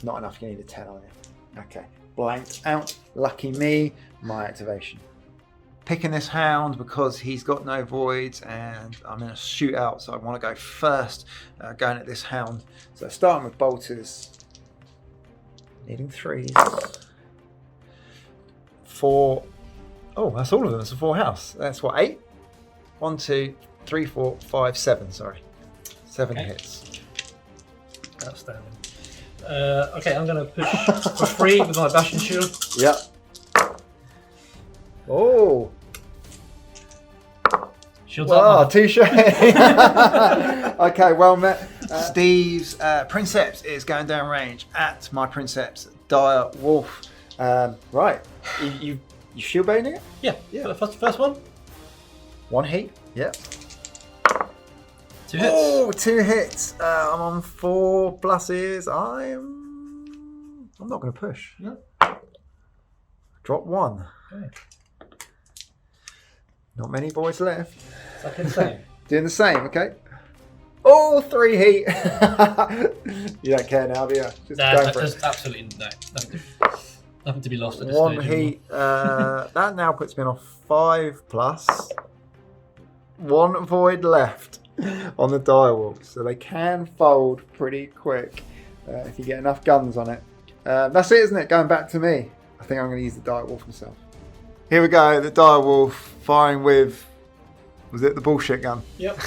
Not enough. You need a 10 on it. Okay. Blanked out. Lucky me. My activation. Picking this hound because he's got no voids and I'm in a shootout, so I want to go first. Going at this hound. So starting with bolters. Needing 3s. 4. Oh, that's all of them. It's a 4 house. That's what, 8? 1, 2, 3, 4, 5, 7. Sorry, 7 Okay. hits. Outstanding. Okay, I'm going to push for 3 with my bashing shield. Yep. Oh. Shield's Wow, up. touche. Okay, well met. Steve's Princeps is going down range at my Princeps Dire Wolf. Right, you shield baiting it? Yeah. Yeah. First one. 1 hit. Yep. 2 hits. Oh, 2 hits. I'm on 4 pluses. I'm not going to push. No. Drop 1. Okay. Not many boys left. It's like the same. Doing the same, okay? Oh, 3 heat. You don't care now, do you? Just go for it. There's absolutely nothing to be lost at this 1 stage. anymore. heat. That now puts me on a 5 plus. 1 void left on the direwolf, so they can fold pretty quick if you get enough guns on it. That's it, isn't it? Going back to me. I think I'm going to use the direwolf myself. Here we go. The direwolf firing with. Was it the bullshit gun? Yep.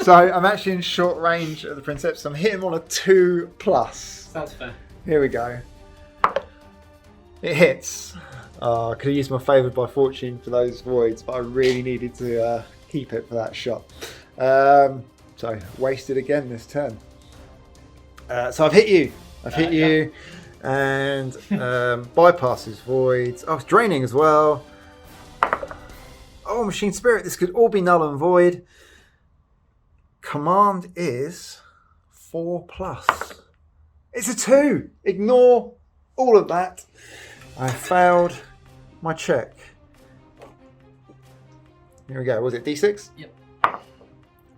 So I'm actually in short range of the Princeps. So I'm hitting him on a 2 plus. Sounds fair. Here we go. It hits. I could have used my favoured by fortune for those voids, but I really needed to keep it for that shot. So wasted again this turn. So I've hit you. I've hit you. And bypasses voids. Oh, it's draining as well. Oh, Machine Spirit. This could all be null and void. Command is 4 plus. It's a 2. Ignore all of that. I failed my check. Here we go. Was it D6? Yep.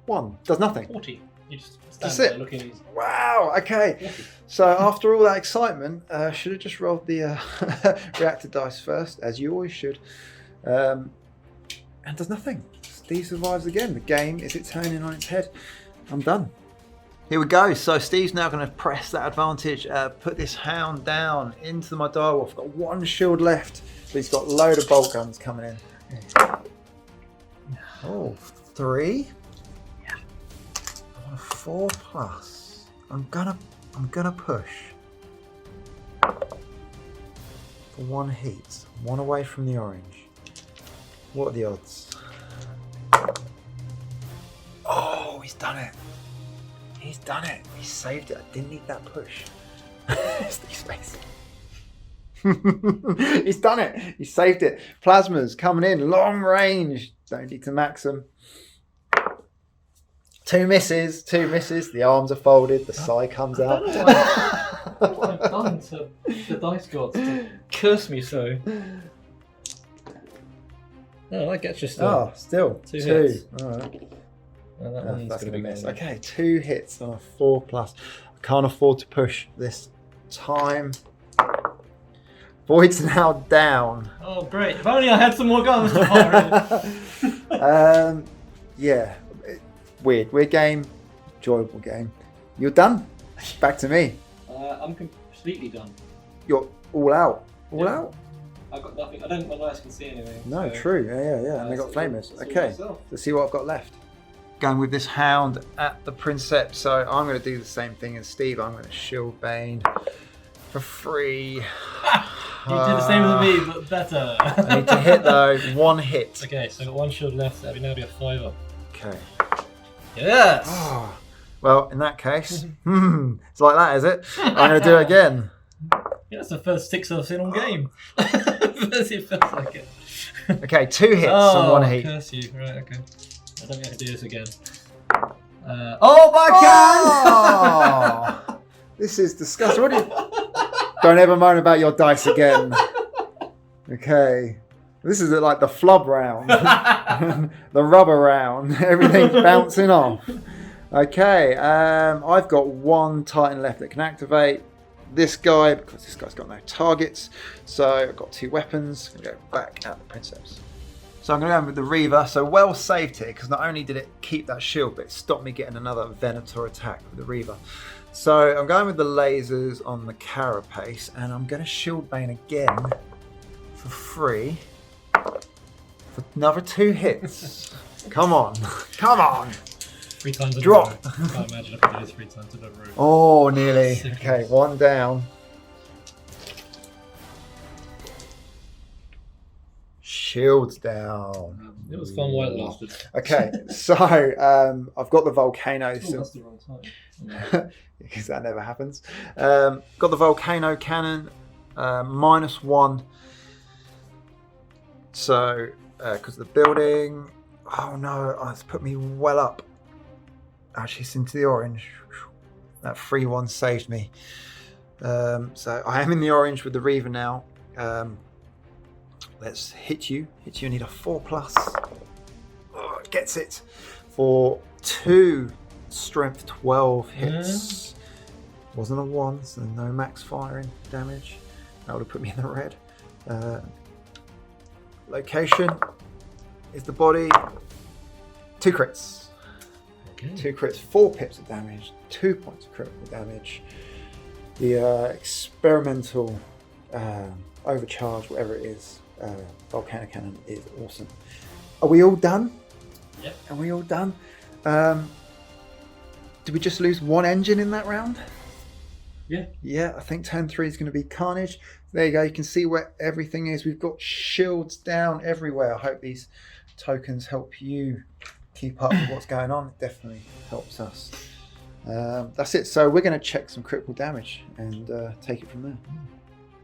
1. Does nothing. 40. You just stand That's there it. looking at these. Wow, okay. 40. So after all that excitement, should have just rolled the reactor dice first, as you always should. And does nothing. Steve survives again. The game is it turning on its head. I'm done. Here we go. So Steve's now going to press that advantage, put this hound down into my direwolf. I've got 1 shield left, but he's got a load of bolt guns coming in. Oh, 3. Yeah. I want a 4+. I'm gonna push for 1 heat. 1 away from the orange. What are the odds? Oh, he's done it. He's done it. He saved it. I didn't need that push. Steve Space. He's done it. He saved it. Plasmas coming in. Long range. Don't need to max them. 2 misses. 2 misses. The arms are folded. The sigh comes out. What I've done to the dice gods to curse me so. Oh, that gets you still. Oh, still. 2 2. hits. All right. Oh, that one's That's going to going to be miss. gone. Okay, 2 hits on a 4+. I can't afford to push this time. Void's now down. Oh, great. If only I had some more guns to fire in. Yeah, weird game, enjoyable game. You're done. Back to me. I'm completely done. You're all out. All Yeah. out? I've got nothing. I don't. My eyes can see anything. No, so- true. Yeah. And they got it's all- flamers. it's all Okay, myself. let's see what I've got left. Going with this hound at the Princeps, so I'm going to do the same thing as Steve. I'm going to shield Bane for free. You did the same as me, but better. I need to hit though. 1 hit. Okay, so I've got 1 shield left. That'll now be a 5-up. Okay. Yes. Oh, well, in that case, it's like that, is it? I'm going to do it again. Yeah, that's the first 6 I've seen on game. It feels like it. Okay, 2 hits on 1 heat. Curse you. Right, okay. I don't get to do this again. Oh, backhand! Oh, this is disgusting. What do you... Don't ever moan about your dice again. Okay. This is like the flub round. The rubber round. Everything's bouncing off. Okay. I've got 1 Titan left that can activate. This guy, because this guy's got no targets. So I've got 2 weapons. I'm going to go back at the Princeps. So I'm going to go with the Reaver. So well saved here, because not only did it keep that shield, but it stopped me getting another Venator attack with the Reaver. So I'm going with the lasers on the carapace, and I'm going to shield Bane again for free for another 2 hits. Come on. Come on. 3 times in Drop. a row. I can't imagine I could do this 3 times in a row. Oh, nearly. Sick. Okay, 1 down. Shields down. It was fun while it lasted. Okay, so I've got the volcano. Oh, So that's the wrong time. because that never happens. Got the volcano cannon, -1. So, because the building. Oh no, it's put me well up. Actually, it's into the orange. That 3-1 saved me. So I am in the orange with the Reaver now. Let's hit you. Hit you. I need a 4+. Oh, it gets it for 2 strength 12 hits. Wasn't a 1, so no max firing damage. That would have put me in the red. Location is the body. 2 crits. Okay. 2 crits, 4 pips of damage, 2 points of critical damage. The experimental overcharge, whatever it is, volcano cannon is awesome. Are we all done? Yep. Are we all done? Did we just lose 1 engine in that round? Yeah. Yeah, I think turn 3 is going to be carnage. There you go. You can see where everything is. We've got shields down everywhere. I hope these tokens help you keep up with what's going on. It definitely helps us. That's it. So we're going to check some critical damage and take it from there.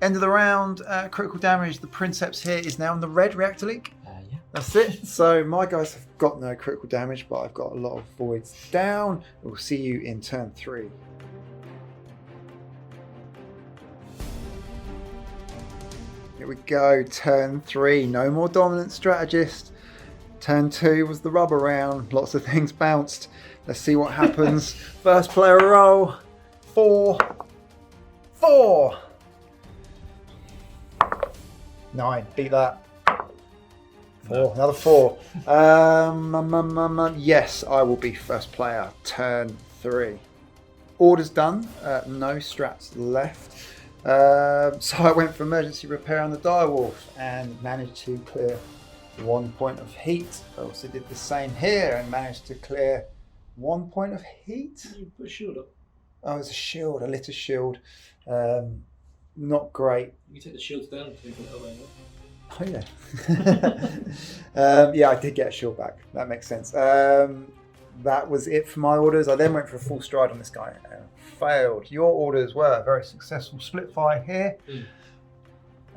End of the round. Critical damage. The Princeps here is now in the red reactor leak. Yeah. That's it. So my guys have got no critical damage, but I've got a lot of voids down. We'll see you in turn 3. Here we go, turn 3. No more dominant strategist. Turn 2 was the rubber round. Lots of things bounced. Let's see what happens. First player roll. 4. 4. 9. Beat that. 4. Another 4. Yes, I will be first player. Turn 3. Orders done. No strats left. So I went for emergency repair on the direwolf and managed to clear 1 point of heat. I also did the same here and managed to clear 1 point of heat. You put a shield up. Oh, it's a shield. I lit a shield. Not great. You can take the shields down to put it away. Oh yeah. Yeah, I did get a shield back. That makes sense. That was it for my orders. I then went for a full stride on this guy and failed. Your orders were very successful. Split fire here.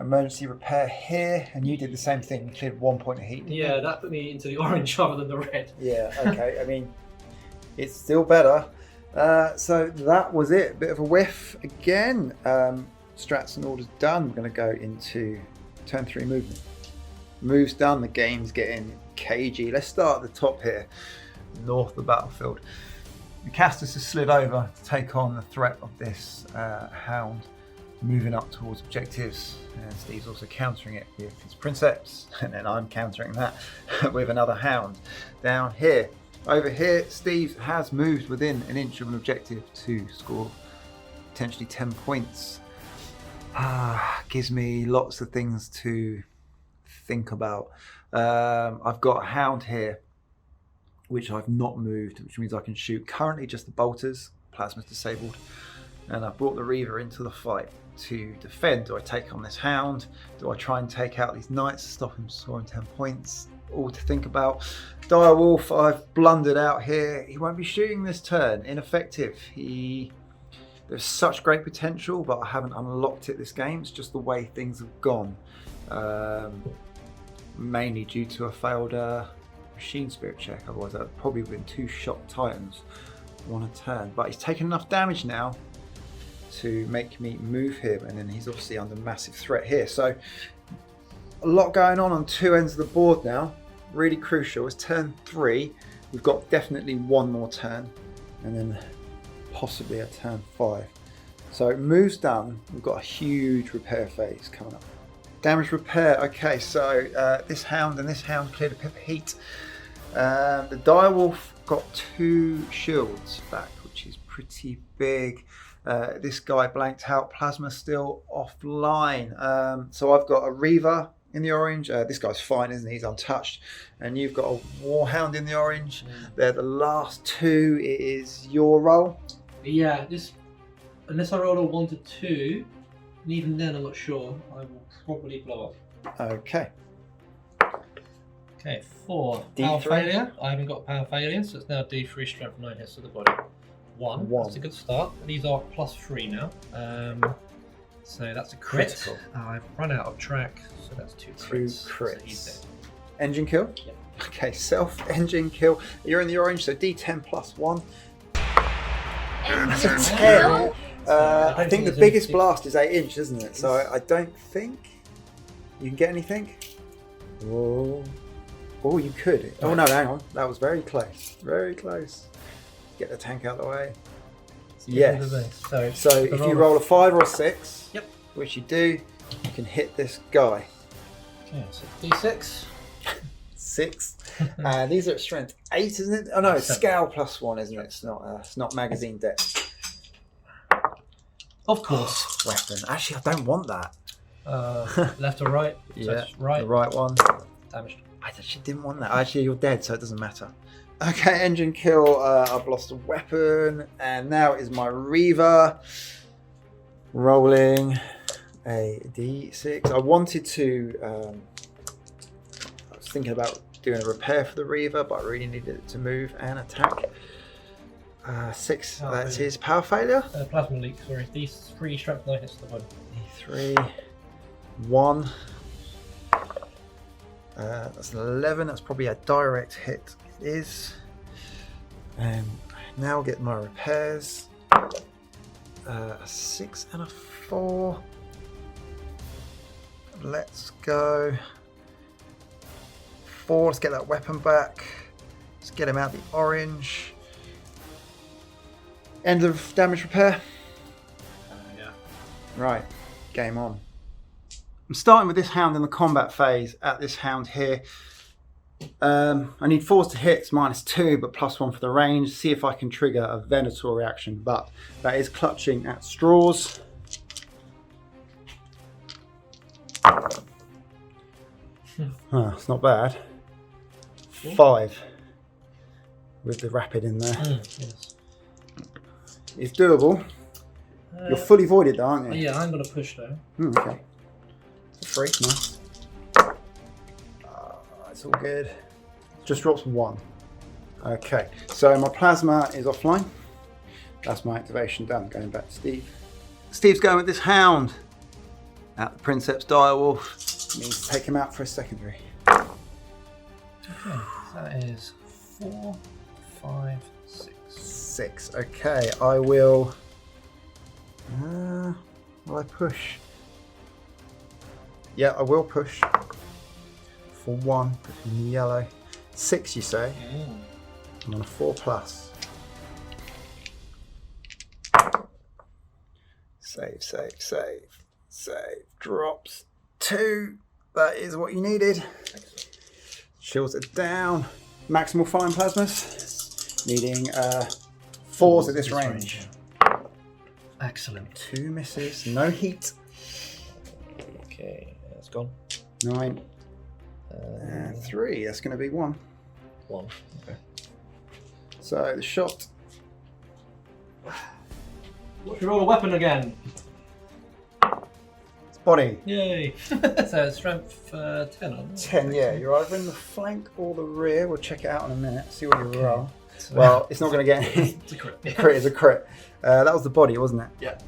Emergency repair here, and you did the same thing. You cleared 1 point of heat. Yeah, that put me into the orange rather than the red. Yeah, okay. I mean, it's still better. So that was it. Bit of a whiff again. Strats and orders done. We're going to go into turn 3 movement. Moves done. The game's getting cagey. Let's start at the top here, north of the battlefield. The Castus has slid over to take on the threat of this hound moving up towards objectives, and Steve's also countering it with his Princeps, and then I'm countering that with another hound. Down here, over here, Steve has moved within an inch of an objective to score potentially 10 points. Gives me lots of things to think about. I've got a hound here which I've not moved, which means I can shoot currently just the bolters. Plasma's disabled, and I've brought the Reaver into the fight to defend. Do I take on this hound? Do I try and take out these knights to stop him scoring 10 points? All to think about. Direwolf, I've blundered out here. He won't be shooting this turn. Ineffective. There's such great potential, but I haven't unlocked it this game. It's just the way things have gone. Mainly due to a failed machine spirit check. Otherwise, I'd probably been 2 shock titans on a turn. But he's taken enough damage now to make me move him, and then he's obviously under massive threat here. So a lot going on 2 ends of the board now. Really crucial. It's turn 3. We've got definitely 1 more turn, and then possibly a turn 5. So moves done. We've got a huge repair phase coming up. Damage repair. Okay, so this hound and this hound cleared a pip of heat. The direwolf got 2 shields back, which is pretty big. This guy blanked out. Plasma still offline. So I've got a Reaver in the orange. This guy's fine, isn't he? He's untouched. And you've got a Warhound in the orange. They're the last 2. It is your roll. Yeah, unless I roll a 1 to 2, and even then I'm not sure, I will probably blow up. Okay. Okay, 4. D3. Power failure. I haven't got power failure, so it's now D3 strength 9 hits to the body. 1. That's a good start. These are +3 now. So that's a crit. Critical. I've run out of track, so that's 2 crits. 2 crits. So he's dead. Engine kill? Yep. Okay, self-engine kill. You're in the orange, so D10 +1. That's a 10. I think the biggest blast is 8 inch, isn't it? So I don't think you can get anything. Oh, you could. Oh no, hang on. That was very close. Very close. Get the tank out of the way. Yes. So if you roll a 5 or a 6, yep, which you do, you can hit this guy. Okay, so D6. 6. These are at strength 8, isn't it? Oh no, it's scale +1, isn't it? It's not magazine depth. Of course. Weapon. Actually, I don't want that. Left or right? Yeah, right. the right one. Damaged. I actually didn't want that. Actually, you're dead, so it doesn't matter. Okay, engine kill. I've lost a weapon, and now it is my Reaver. Rolling a D6. I wanted to. I was thinking about doing a repair for the Reaver, but I really needed it to move and attack. 6. That's his power failure. Plasma leak. Sorry, D3 strength 9 hits to the body. D3. 1. That's an 11. That's probably a direct hit. It is. And now I'll get my repairs. A 6 and a 4. Let's go 4. Let's get that weapon back. Let's get him out the orange. End of damage repair. Yeah. Right, game on. I'm starting with this hound in the combat phase at this hound here. I need 4s to hit, it's -2, but +1 for the range. See if I can trigger a Venator reaction, but that is clutching at straws. It's not bad. 5 with the rapid in there. Yes. It's doable. You're fully voided though, aren't you? Yeah, I'm going to push though. Okay. It's a 3, nice. It's all good. Just drops 1. Okay, so my plasma is offline. That's my activation done. Going back to Steve. Steve's going with this hound at the Princeps Direwolf. Needs to take him out for a secondary. Okay, that is 4, 5, 6. 6. Okay, I will. Will I push? Yeah, I will push. For 1, put him in the yellow. 6, you say? I'm on a 4+. Save, save, save, save. Drops 2. That is what you needed. Shields are down. Maximal fine plasmas. Needing 4s at this range. Excellent. 2 misses. No heat. Okay, that's gone. 9. And 3. That's going to be 1. 1. Okay. So the shot. Watch you roll a weapon again. It's body. Yay. So strength 10. I 10, yeah. You're either in the flank or the rear. We'll check it out in a minute. See what you roll. So, well, it's not going to get any. It's a crit. Crit is a crit. That was the body, wasn't it? Yeah.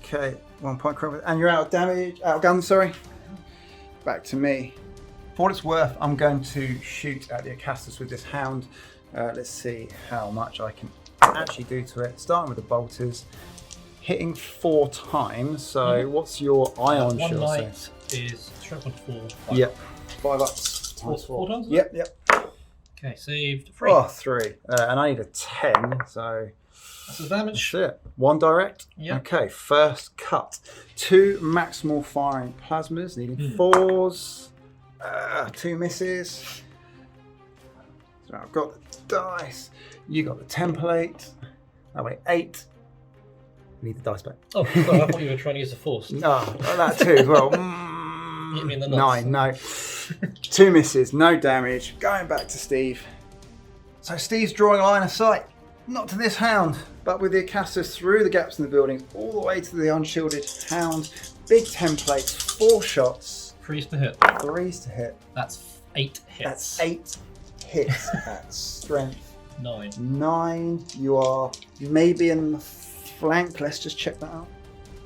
Okay. 1 point crit. And you're out of damage. Out of gun, sorry. Back to me. For what it's worth, I'm going to shoot at the Acastus with this hound. Let's see how much I can actually do to it. Starting with the bolters. Hitting 4 times. So what's your ion One shield? knight is strength 4. 5. Yep. 5 ups. Times 4 times? Yep, yep. Okay, saved 3. Oh, 3. And I need a 10, so That's the damage. that's it. 1 direct. Yep. Okay, first cut. 2 maximal firing plasmas, needing 4s. 2 misses. So I've got the dice. You got the template. That way, 8. Need the dice back. Oh, sorry, I thought you were trying to use the force. Oh, that too as well. Hit me in the nuts. 9, no. 2 misses, no damage. Going back to Steve. So Steve's drawing a line of sight. Not to this hound, but with the Acastus through the gaps in the buildings, all the way to the unshielded hound. Big templates, 4 shots. 3s to hit. 3s to hit. That's 8 hits. That's 8 hits at strength 9. 9. You are maybe in the flank. Let's just check that out.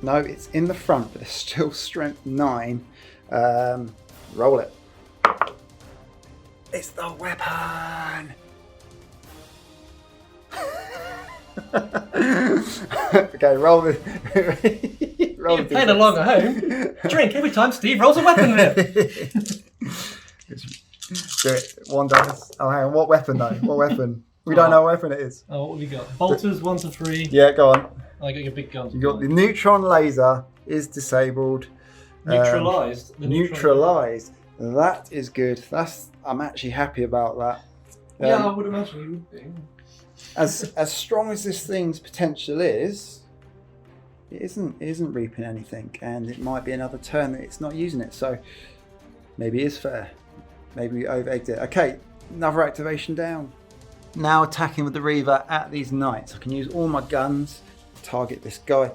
No, it's in the front, but it's still strength 9. Roll it. It's the weapon. Okay, roll the. Roll You're playing along at home. Drink every time Steve rolls a weapon with it. Do it. 1 dice. Oh, hang on. What weapon though? What weapon? We don't know what weapon it is. Oh, what have we got? Bolters 1 to 3. Yeah, go on. I got your big guns. You got the neutron laser is disabled. Neutralised. The Neutralised. That is good. I'm actually happy about that. Yeah, I would imagine you would be. As strong as this thing's potential is, it isn't reaping anything, and it might be another turn that it's not using it. So maybe it is fair. Maybe we over-egged it. Okay, another activation down. Now attacking with the Reaver at these knights. I can use all my guns to target this guy.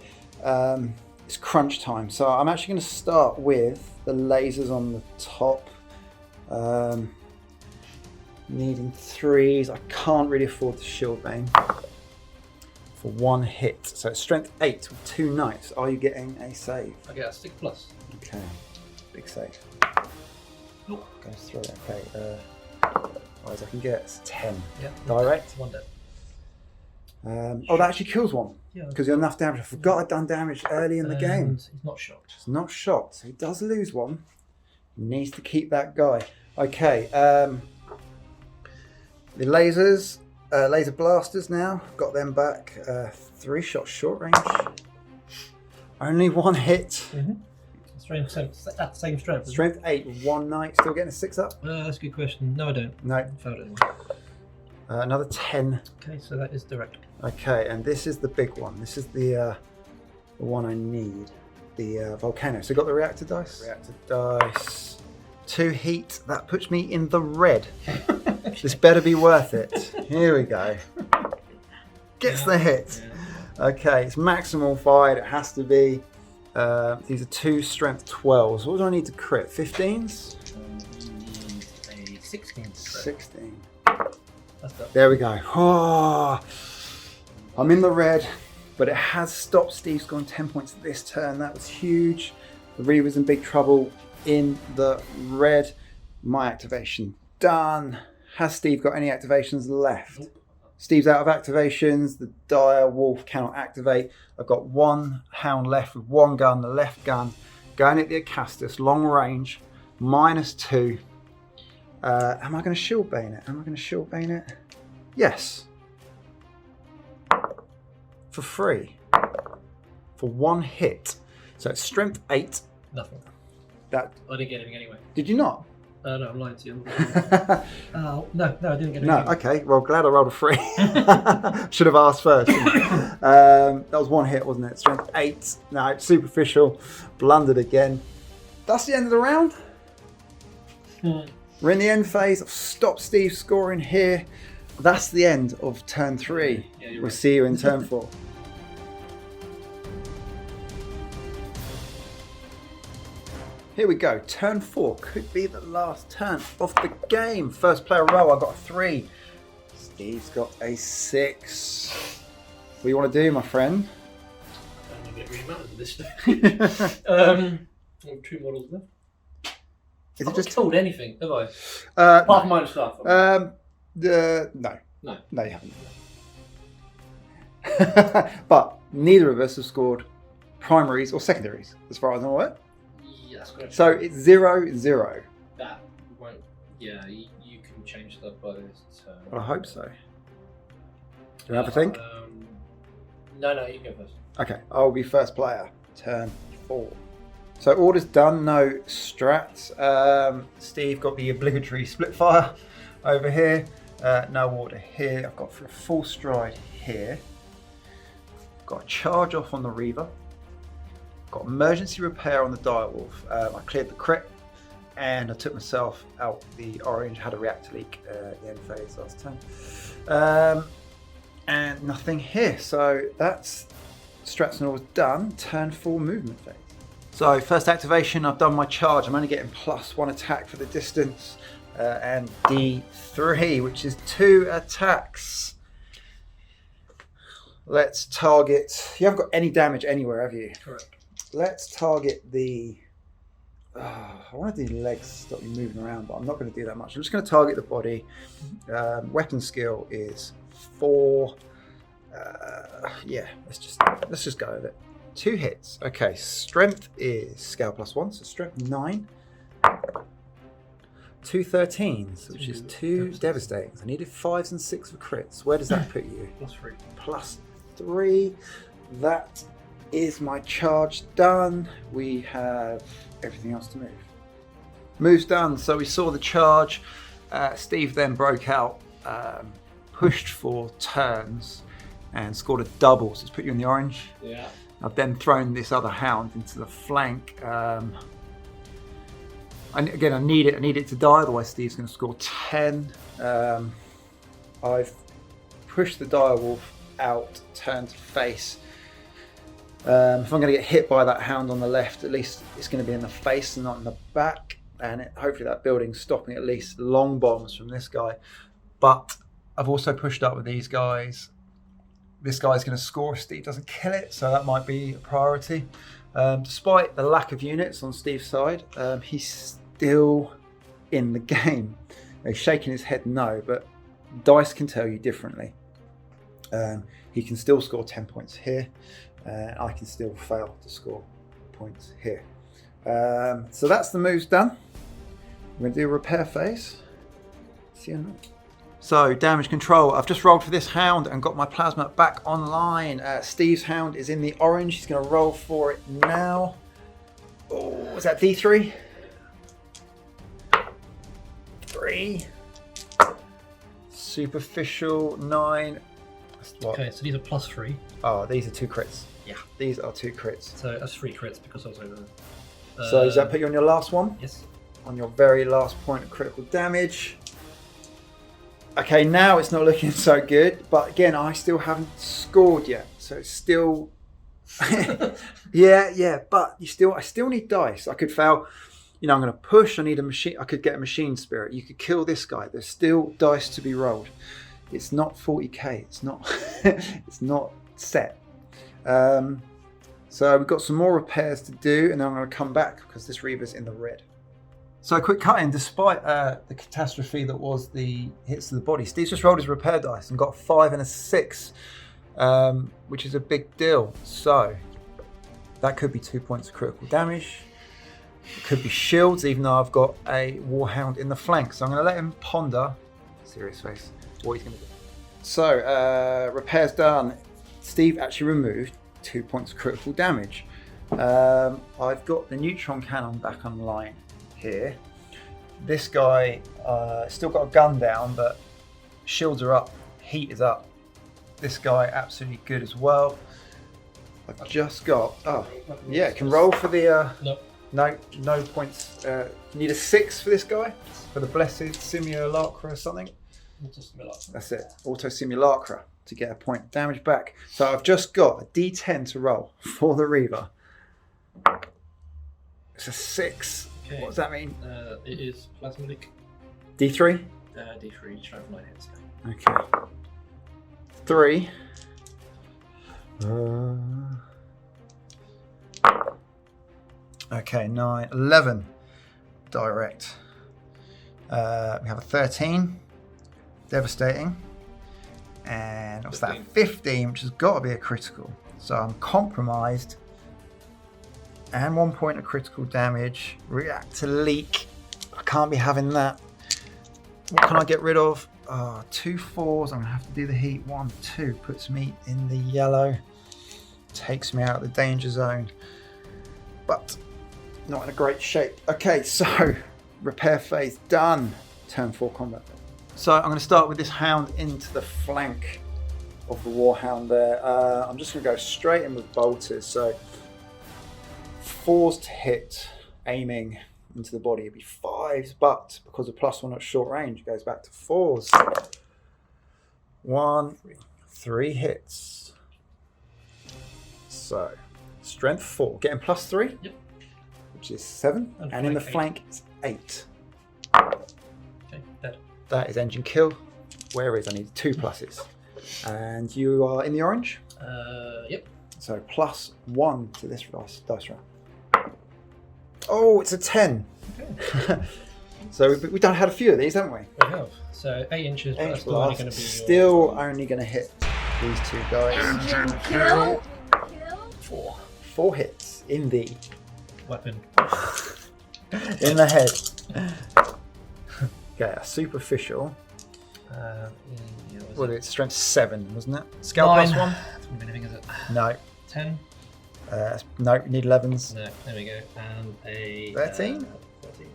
It's crunch time, so I'm actually going to start with the lasers on the top. Needing 3s. I can't really afford the shield bane for 1 hit. So it's strength 8 with 2 knights. Are you getting a save? I get a stick plus. Okay, big save. Nope. Goes through it. Okay. Otherwise I can get it's 10. Yeah. Direct. 1 dead. Oh, that actually kills 1 Yeah. because you're enough damage. I forgot I'd done damage early in the game. And he's not shocked. It's not shocked. So he does lose 1. Needs to keep that guy. Okay. The lasers, laser blasters now. Got them back. 3 shots short range. Only 1 hit. Strength 7, same strength. Strength 8, 1 knight. Still getting a 6 up? That's a good question. No, I don't. No. Failed it. Another 10. Okay, so that is direct. Okay, and this is the big one. This is the one I need. The volcano. So got the reactor dice? Reactor dice. 2 heat. That puts me in the red. This better be worth it. Here we go. Gets the hit. Yeah. Okay, it's maximal fired. It has to be. These are 2 strength 12s. What do I need to crit? 15s? You need a 16. 16. That's done. There we go. Oh, I'm in the red, but it has stopped Steve scoring 10 points this turn. That was huge. The Reaver's in big trouble in the red. My activation done. Has Steve got any activations left? Nope. Steve's out of activations. The Dire Wolf cannot activate. I've got 1 hound left with 1 gun, the left gun. Going at the Acastus, long range, -2. Am I going to shield bane it? Am I going to shield bane it? Yes. For free. For 1 hit. So it's strength 8. Nothing. That I didn't get anything anyway. did you not? No, I'm lying to you. No, I didn't get anything. No, okay. Well, glad I rolled a 3. Should have asked first. That was 1 hit, wasn't it? Strength 8. No, superficial. Blundered again. That's the end of the round. We're in the end phase. I've stopped Steve scoring here. That's the end of turn 3. Yeah, you're We'll right. see you in turn 4. Here we go. Turn 4 could be the last turn of the game. First player roll. I got a 3. Steve's got a 6. What do you want to do, my friend? I'm a bit really mad at this stage. 2 models left. Is I've it not just told anything, have I? Apart from my own stuff. No. No, you haven't. But neither of us have scored primaries or secondaries, as far as I'm aware. Yeah, that's correct. So it's 0-0. That won't. Yeah, you can change stuff by this turn. Well, I hope so. Do you have a think? No, you go first. Okay, I'll be first player. Turn 4. So order's done, no strats. Steve got the obligatory split fire over here. No order here. I've got for a full stride here. Got a charge off on the Reaver. Got emergency repair on the Direwolf. I cleared the crit and I took myself out the orange. Had a reactor leak at the end phase last time. And nothing here. So that's strats and orders done. Turn 4 movement phase. So first activation, I've done my charge. I'm only getting +1 attack for the distance. And D3, which is 2 attacks. Let's target. You haven't got any damage anywhere, have you? Correct. Let's target the. I want to do legs, stop you moving around, but I'm not going to do that much. I'm just going to target the body. Weapon skill is 4. Yeah, let's just go with it. 2 hits. Okay, strength is scale +1, so strength 9. 2 13s, which is 2 devastating. I needed 5s and 6 for crits. Where does that put you? +3. +3. That is my charge done. We have everything else to move. Move's done. So we saw the charge. Steve then broke out, pushed for turns, and scored a double. So it's put you in the orange. Yeah. I've then thrown this other hound into the flank. Again, I need it to die, otherwise Steve's going to score 10. I've pushed the Direwolf out, turned to face. If I'm going to get hit by that hound on the left, at least it's going to be in the face and not in the back. And hopefully that building's stopping at least long bombs from this guy. But I've also pushed up with these guys. This guy's going to score if Steve doesn't kill it, so that might be a priority. Despite the lack of units on Steve's side, he's still in the game. He's shaking his head no, but dice can tell you differently. He can still score 10 points here, and I can still fail to score points here. So that's the moves done. We're going to do a repair phase. See you in a minute. So, damage control. I've just rolled for this hound and got my plasma back online. Steve's hound is in the orange. He's going to roll for it now. Oh, is that D3? 3. Superficial 9. That's what? Okay, so these are +3. Oh, these are 2 crits. Yeah. These are 2 crits. So that's 3 crits because I was over. So does that put you on your last one? Yes. On your very last point of critical damage. Okay, now it's not looking so good, but again, I still haven't scored yet, so it's still. yeah, but I still need dice. I could fail. You know, I'm going to push. I need a machine. I could get a machine spirit. You could kill this guy. There's still dice to be rolled. It's not 40k. It's not. It's not set. So we've got some more repairs to do, and then I'm going to come back because this Reaver's in the red. So a quick cut in, despite the catastrophe that was the hits to the body, Steve's just rolled his repair dice and got a 5 and a 6, which is a big deal. So that could be 2 points of critical damage. It could be shields, even though I've got a Warhound in the flank. So I'm going to let him ponder, serious face, what he's going to do. So repairs done. Steve actually removed 2 points of critical damage. I've got the neutron cannon back online here. This guy still got a gun down, but shields are up, heat is up. This guy absolutely good as well. I've just got can roll for the no points. Need a 6 for this guy for the blessed simulacra or something. That's it, auto simulacra, to get a point of damage back. So I've just got a D10 to roll for the Reaver. It's a 6. Okay. What does that mean? It is plasmatic. D3? D3, strength 9 hits. Okay. 3. Okay, 9. 11. Direct. We have a 13. Devastating. And what's that? 15, which has got to be a critical. So I'm compromised. And 1 point of critical damage. React to leak. I can't be having that. What can I get rid of? 2 4s. I'm going to have to do the heat. 1, 2 puts me in the yellow. Takes me out of the danger zone. But not in a great shape. Okay, so repair phase done. Turn 4 combat. So I'm going to start with this hound into the flank of the Warhound there. I'm just going to go straight in with bolters. So 4s to hit, aiming into the body. It'd be 5s, but because of +1 at short range, it goes back to 4s. 1, 3 hits. So strength 4, getting +3, yep, which is 7, and in the 8. flank it's 8. Okay, dead. That is engine kill. Where is I need 2 pluses, and you are in the orange. Yep. So +1 to this dice roll. Oh, it's a 10. Okay. So we've had a few of these, haven't we? We have. So 8 inches, but that's still only going to be still only going to hit these 2 guys. Engine kill. 4 hits in the weapon. in the head. Okay, a superficial. Well, it's strength 7, wasn't it? Scale 9. +1. That's not anything, is it? No. 10. No, you need 11s. No, there we go. And a 13? 13.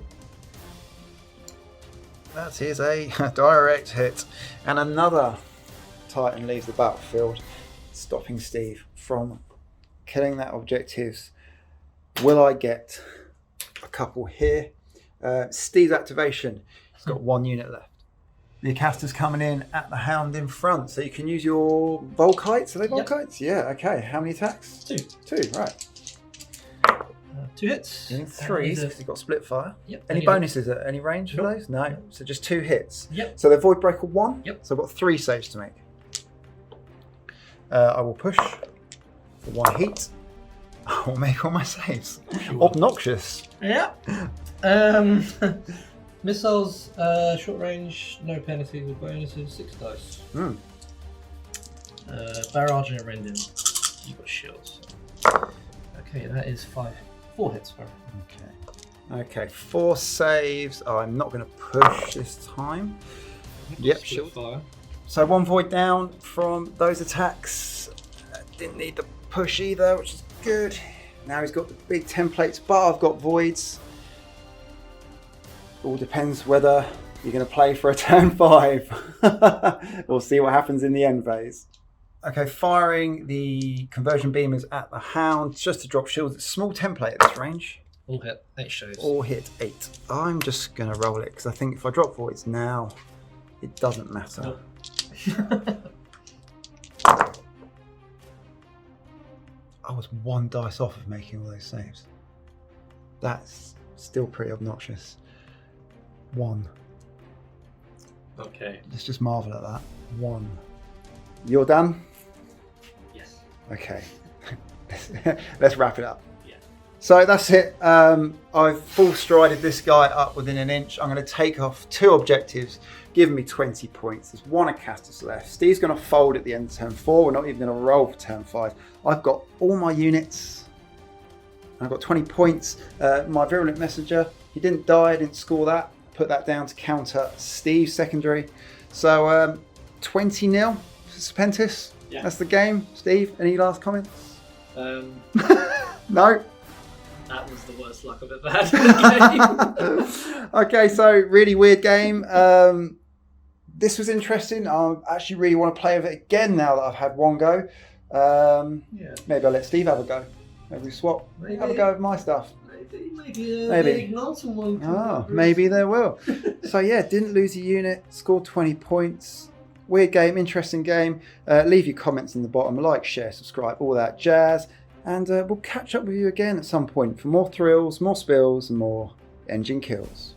That is a direct hit. And another Titan leaves the battlefield, stopping Steve from killing that objectives. Will I get a couple here? Steve's activation. He's got 1 unit left. The Acasta's coming in at the hound in front, so you can use your Volkites. Are they Volkites? Yep. Yeah, okay. How many attacks? 2. 2, right. 2 hits. In 3s, because you've got split fire. Yep. Any bonuses at any range for those? No. Nope. So just 2 hits. Yep. So they're Void Breaker 1. Yep. So I've got 3 saves to make. I will push for 1 heat. I will make all my saves. Obnoxious. Yeah. Missiles, short range, no penalties or bonuses, 6 dice. Barrage and a rending. You've got shields. Okay, that is 4 hits. Sorry. Okay. Okay, 4 saves. Oh, I'm not going to push this time. Yep, Split shield. fire. So 1 void down from those attacks. Didn't need the push either, which is good. Now he's got the big templates, but I've got voids. All depends whether you're going to play for a turn 5. We'll see what happens in the end phase. Okay, firing the conversion beamers at the hound just to drop shields. It's a small template at this range. All hit. 8 shows. All hit 8. I'm just going to roll it because I think if I drop voids now, it doesn't matter. I was 1 dice off of making all those saves. That's still pretty obnoxious. 1. Okay. Let's just marvel at that. 1. You're done? Yes. Okay. Let's wrap it up. Yeah. So that's it. I've full strided this guy up within an inch. I'm going to take off 2 objectives, giving me 20 points. There's 1 Acastus left. Steve's going to fold at the end of turn 4. We're not even going to roll for turn 5. I've got all my units. I've got 20 points. My Virulent Messenger, he didn't die, I didn't score that. Put that down to counter Steve's secondary. So 20-0 for Serpentis. Yeah. That's the game. Steve, any last comments? Um, No? that was the worst luck I've ever had in the game. Okay, so really weird game. This was interesting. I actually really want to play with it again now that I've had 1 go. Yeah. Maybe I'll let Steve have a go. Maybe we swap. Maybe. Have a go with my stuff. Maybe Maybe. big Knowlton one. Oh, maybe there will. So yeah, didn't lose a unit, scored 20 points. Weird game, interesting game. Leave your comments in the bottom, like, share, subscribe, all that jazz. And we'll catch up with you again at some point for more thrills, more spills, and more engine kills.